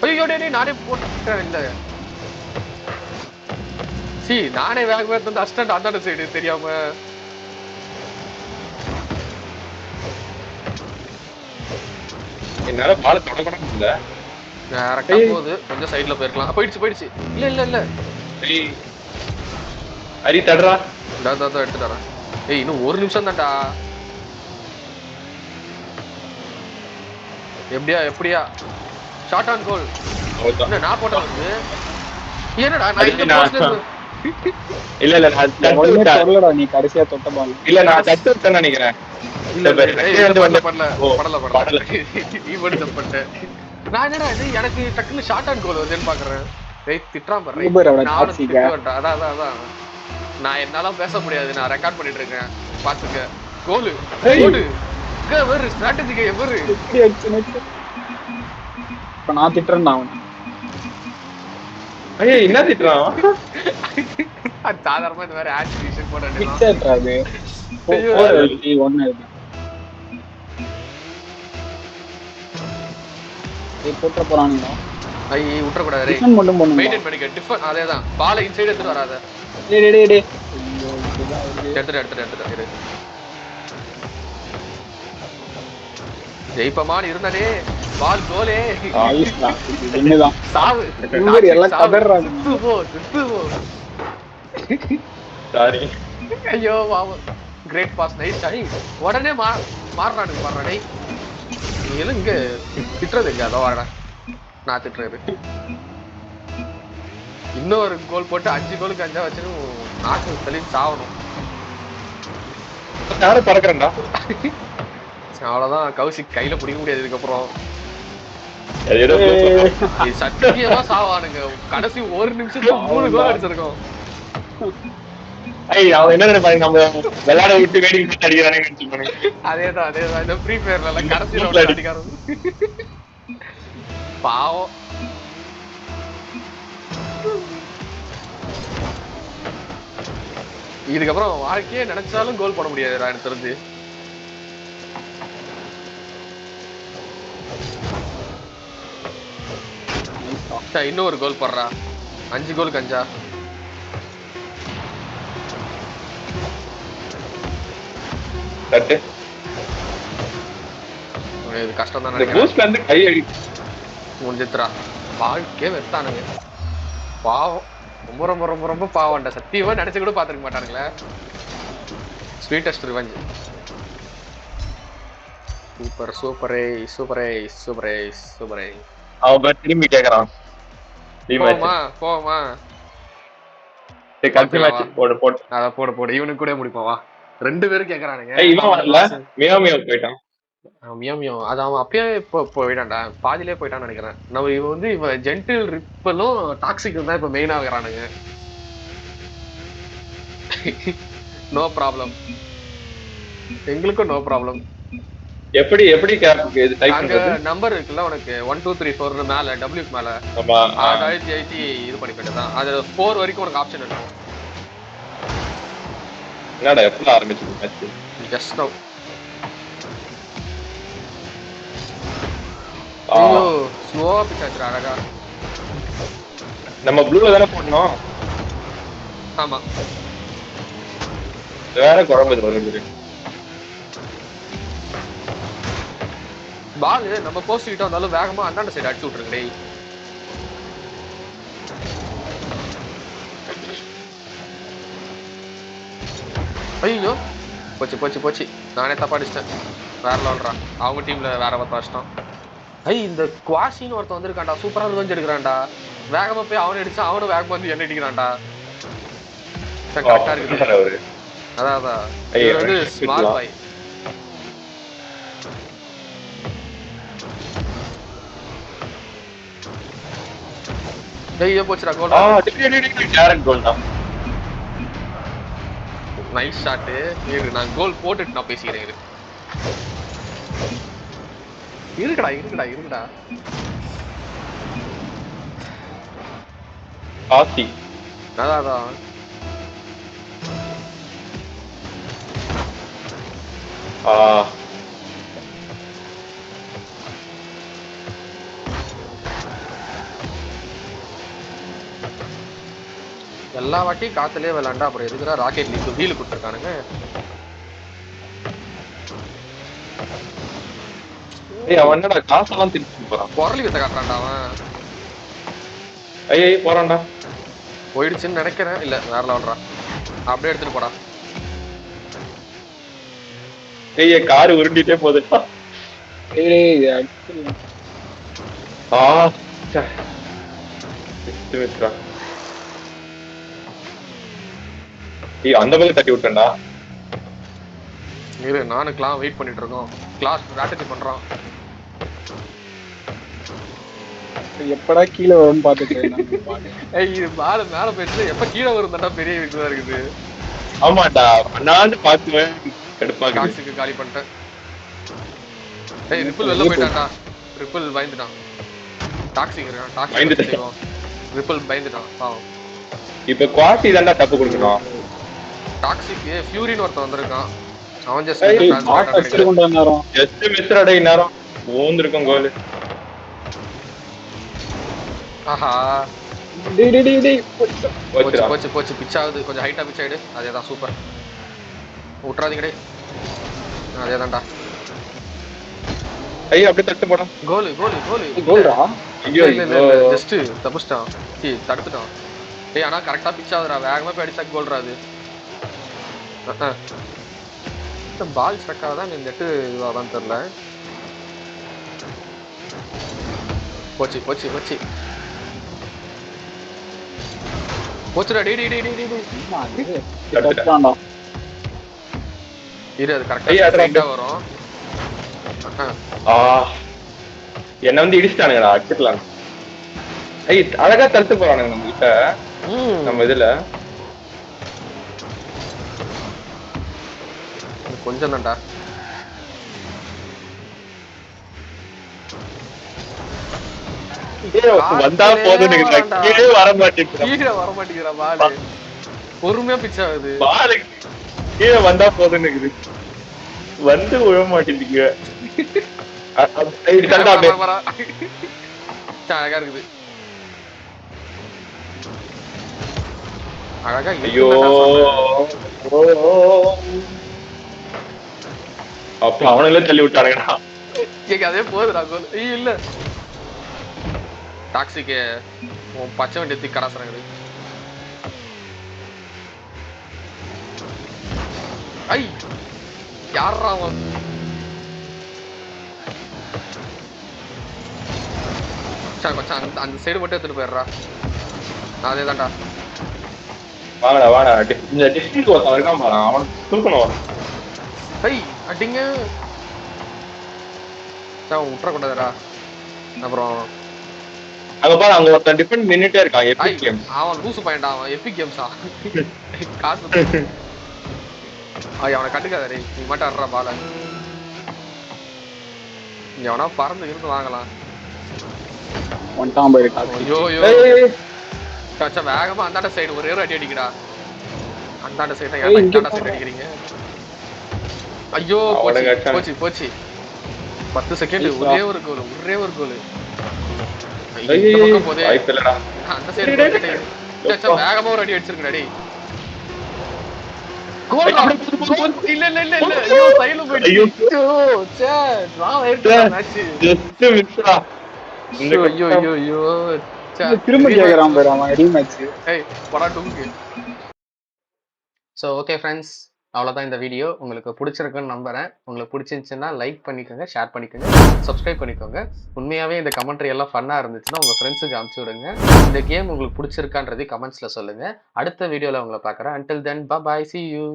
Speaker 1: ஐயோ டேய் நானே போட்டுட்டேன். இல்ல சி நானே வேகமா வந்து அஸ்டன்ட் அந்த சைடு தெரியாம.
Speaker 2: என்னால பால தொட கூட முடியல.
Speaker 1: கரெக்டா போகுது. கொஞ்சம் சைடுல போயிருக்கலாம். போயிடுச்சு. இல்ல
Speaker 2: ஹரி தடுறா.
Speaker 1: எடுத்துட்டு வரேன். ஏய் இன்னும் ஒரு நிமிஷம் தான்டா. எப்படியா ஷார்ட் ஆன் கோல். என்ன நான் போட்டது வந்து என்னடா நான் இந்த போஸ்ட்ல
Speaker 2: இல்ல
Speaker 3: சொல்லடா நீ கடைசியா தொட்ட பால்.
Speaker 2: இல்ல நான் தட்டு விட்டேன்னு நினைக்கிறேன்.
Speaker 1: இல்ல பண்ணல. நீ மட்டும் ஜம்ப் பண்ணிட்ட. நான் என்னடா இது எனக்கு டக்குன்னு ஷார்ட் ஆன் கோல் வருதுன்னு பாக்குறேன். டேய் திட்றான் பாரு. நானும் திட்டுவேன்டா. அதான் நான் என்னால பேச முடியாது. நான் ரெக்கார்ட் பண்ணிட்டு இருக்கேன். பாத்துக்க. கோல் வெறு ஸ்ட்ராட்டஜிக்கு எவரு
Speaker 3: இப்ப நான் திட்டுறேன் அவன்.
Speaker 2: ஐயா என்ன திட்டுறான்?
Speaker 1: அது சாதாரணமா இந்த மாதிரி ஆக்டிவேஷன் போட
Speaker 3: வேண்டியது. போட்ட போறானுங்க.
Speaker 1: ஐய் விட்டுற கூடாது.
Speaker 3: டிஃபன் மட்டும் பண்ணுங்க.
Speaker 1: மெயின்டைன் பண்ணிக்க. டிஃபன் அதேதான். பால் இன்சைடு எடுத்துட்டு வராத.
Speaker 3: டேய்
Speaker 1: எடுத்துட்டு ஜெயிப்பமான்னு இருந்தானே பால் கோலே.
Speaker 3: என்னதான்
Speaker 1: சாவு
Speaker 3: எல்லாம் கதறாங்க.
Speaker 1: சுத்து போ.
Speaker 2: சாரி.
Speaker 1: ஐயோ wow great boss nice shot. உடனே மாறறானுங்க பாறடா. நீ எல்லாம் இங்க திட்டுறது எங்க அதோ வாடா. நான் திட்டுறது. இன்னொரு கோல் போட்டு 5 கோலுக்கு 5 வச்சுன்னு நாக்கு தள்ளி சாவணும்.
Speaker 2: யாரும் பறக்குறேன்டா.
Speaker 1: அவ்வளவுதான். கௌசிக் கையில பிடிக்க முடியாது இதுக்கப்புறம். சத்தியமா சாவானுங்க. கடைசி ஒரு நிமிஷத்துல 3 கோல் அடிச்சிருக்கோம்.
Speaker 2: அவன் என்ன நினைப்பாங்க நம்ம விளையாட விட்டு வேடிக்கை அடிக்கிறானே.
Speaker 1: அதேதான் இந்த ஃப்ரீ ஃபயர்ல எல்லாம் கடைசியில அடிக்காரன் பாவம். இதுக்கப்புறம் வாழ்க்கையே நினைச்சாலும் கோல் போட முடியாது எனக்கு தெரிஞ்சு. இன்னும் ஒரு கோல் போடுறா. 5 கோலுக்கு 5. இது கஷ்டம் தான் நினைக்கிறேன். முடிஞ்சித்துறா. வாழ்க்கையே வெத்தானுங்க. பாவம். ரொம்ப ரொம்ப ரொம்ப ரொம்ப பாவம்டா. சத்தியமா நினைச்சு கூட பாத்துருக்க மாட்டானுங்களே. Sweetest revenge. சூப்பரே.
Speaker 2: அவன் திரும்பி கேக்குறான்.
Speaker 1: போமா. போடு. இவனுக்கு கூட முடிப்பான் வா. 2 பேரும் கேக்குறானுங்க.
Speaker 2: இவன் வரல. மியாமியா போயிட்டான்.
Speaker 1: அது அவன் அப்பயே போயிட்டான்டா. பாதியிலே போயிட்டான்னு நினைக்கிறேன். நம்ம இவன் வந்து இவன் ஜென்டில் ரிப்பலும் டாக்ஸிக்கும் தான் இப்ப மெயினா ஆகுறானுங்க. No problem. எங்களுக்கும் நோ ப்ராப்ளம்.
Speaker 2: எப்படி இது டைப் பண்றது?
Speaker 1: நம்பர் இருக்குல்ல உனக்கு 1 2 3 4 மேல W மேல. அழுத்தி இது பண்ணிக்கிட்டதான். அது 4 வரைக்கும் உனக்கு ஆப்ஷன் இருக்கும்.
Speaker 2: என்னடா எப்பல ஆரம்பிச்சது மேட்ச்?
Speaker 1: ஜஸ்ட் நவ. ஸ்லோவா பிச்சாச்சுடா அழகா.
Speaker 2: நம்ம ப்ளூல தான போடணும்.
Speaker 1: ஆமா.
Speaker 2: வேற குழம்பு வருது.
Speaker 1: பால் நம்ம போஸ்ட் கிட்ட வந்தாலும் வேகமா அந்தாண்ட சைடு அடிச்சு விட்டுருங்க டேய். ஐயோ போச்சு. நானே தப்பா அடிச்சிட்டேன். வேற லெவல்ரா. அவங்க டீம்ல வேற ஒருத்தன் அடிச்சிட்டான். இந்த குவாசின்னு ஒருத்தன் வந்திருக்கான்டா. சூப்பரா ரிவெஞ்ச் எடுக்கிறான்டா. வேகமா போய் அவனை அடிச்சா அவனும் வேகமா வந்து என்ன அடிக்கிறான்டா. கரெக்டா இருக்குது. அதான் இது வந்து ஸ்மால் பாய். ஐயோ போச்சுடா கோல்.
Speaker 2: டேரக்ட் கோல் தான்.
Speaker 1: Nice shot. இரு நான் கோல் போட்டுட்டு நான் பேசிக்கிறேன். இருக்குடா.
Speaker 2: காசி
Speaker 1: அதான் எல்லா வாட்டியும் காத்துலயே விளையாண்டா அப்புறம் எதுக்குடா ராக்கெட் லீக் வீல் கொடுத்துருக்கானுங்க.
Speaker 2: அவன் என்னடா காசெல்லாம் திருப்பி போறான்.
Speaker 1: குரலி வித்த காட்டுறான்டா அவன்.
Speaker 2: ஐயே போறான்டா.
Speaker 1: போயிடுச்சுன்னு நினைக்கிறேன். இல்ல வேற லெவல்றா. அப்படியே எடுத்துட்டு போடா.
Speaker 2: ஐயே கார் உருண்டிட்டே போகுதுடா. அந்த பக்கம் தட்டி விட்டேன்டா.
Speaker 1: இரு நானும் கிளாஸ் வெயிட் பண்ணிட்டு இருக்கோம். கிளாஸ் ஸ்ட்ராட்டஜி பண்றான்.
Speaker 3: எப்படா கீழே வரும்னு பாத்துட்டு
Speaker 1: இது பால் மேல போயிடுச்சு. எப்ப கீழே வரும் தாண்டா பெரிய இதுவா இருக்குது.
Speaker 2: ஆமாண்டா நான் பாத்துவேன்.
Speaker 1: காசுக்கு காலி பண்ணிட்டேன். ரிப்பிள் வெளில போயிட்டான்டா. ரிப்பிள் பயந்துட்டான். டாக்ஸிக் இருக்கான். டாக்ஸிக் செய்வோம். ரிப்பிள் பயந்துட்டான் பாவம்.
Speaker 2: இப்ப குவாட்டி தான்டா தப்பு கொடுக்கணும்.
Speaker 1: டாக்ஸிக் ஃபியூரின்னு ஒருத்தன் வந்திருக்கான். அவன் ஜஸ்ட்
Speaker 2: மிஸ் அடை நேரம் ஓந்திருக்கும் கோல்.
Speaker 1: ஆஹா போச்சு பிச்சாவது. கொஞ்சம் ஹைட்டா பிச் ஆயிடு. அதேதான் சூப்பர். விட்டுறாதீங்கடே. அதேதான்டா.
Speaker 2: ஐயோ அப்படியே தட்டு போடான்.
Speaker 1: கோல்ரா. இல்ல ஜஸ்ட் தப்பிச்சிட்டான். தடுத்துட்டான். ஆனா கரெக்டா பிச் ஆகுதுடா. வேகமா போய் அடிச்சா கோல்ரா அது. பால் ஸ்ட்ரக் ஆகுதான் இந்த நெட்டு இதுவாதான் தெரியல. போச்சுடா. இரு அது கரெக்டா வரும்.
Speaker 2: என்ன வந்து இடிச்சிட்டானுங்கடா. அடிச்சிடலாம். அழகா தடுத்து போறானுங்க நம்ம கிட்ட. நம்ம இதுல
Speaker 1: கொஞ்சம் தான்டா.
Speaker 2: வந்தா போதும். கீழே வர
Speaker 1: மாட்டேங்கிறா பால். பொறுமையா பிச் ஆகுது.
Speaker 2: பால் கீழே வந்தா போதும் வந்து விழ மாட்டேங்குது.
Speaker 1: அழகா இருக்குது. அழகா.
Speaker 2: ஐயோ அப்ப அவனுங்களே தள்ளி விட்டானுங்கடா.
Speaker 1: அதே போதுடா கோல். இல்ல டாக்ஸிக்கு பச்சை வண்டி தூக்கி கடாசுறாங்க. ஐ யாரா அவன்? அந்த சைடு மட்டும் எடுத்துட்டு போயிடுறா. அதேதான்டா.
Speaker 2: வாங்கடா இந்த டிஸ்ட்ரிக்ட் ஒருத்தன் இருக்கான் பாரு. அவன் தூக்கணும்.
Speaker 1: அடிங்க விட்டுறக்கூடாதுடா. அப்புறம்
Speaker 2: அங்க பாரு அங்க ஒருத்தன் டிஃபெண்ட் நின்னுட்டே இருக்கான். Epic games.
Speaker 1: அவன் லூசு பையன்டா. அவன் எபிக் கேம்ஸா காசு. அவனை கண்டுக்காத டேய். நீ மட்டும் ஆடுறா பால. எவனா பறந்து இருந்து வாங்கலாம். வேகமா அந்தாண்ட சைடு ஒரே ஒரு அடி அடிக்கடா. அந்தாண்ட சைடு அடிக்கிறீங்க. ஐயோ போச்சு 10 செகண்ட். ஒரே ஒரு கோல். அந்த சைடு வேகமா ஒரு அடி அடிச்சிருக்கா. டேய் இல்ல ஐயோ சைடுல போயிடுச்சு.
Speaker 3: திரும்ப கேக்குறான் பாரு அவன் ரீமேட்ச்.
Speaker 1: சோ ஓகே ஃப்ரெண்ட்ஸ், அவ்வளோதான் இந்த வீடியோ. உங்களுக்கு பிடிச்சிருக்குன்னு நம்புறேன். உங்களுக்கு பிடிச்சிருந்துச்சுன்னா லைக் பண்ணிக்கோங்க, ஷேர் பண்ணிக்கோங்க, சப்ஸ்கிரைப் பண்ணிக்கோங்க. உண்மையாகவே இந்த கமெண்ட்ரி எல்லாம் ஃபன்னாக இருந்துச்சுன்னா உங்கள் ஃப்ரெண்ட்ஸுக்கு அனுப்பிச்சி விடுங்க. இந்த கேம் உங்களுக்கு பிடிச்சிருக்கான்றதை கமெண்ட்ஸில் சொல்லுங்கள். அடுத்த வீடியோவில் உங்களை பார்க்குறேன். until then bye bye, see you.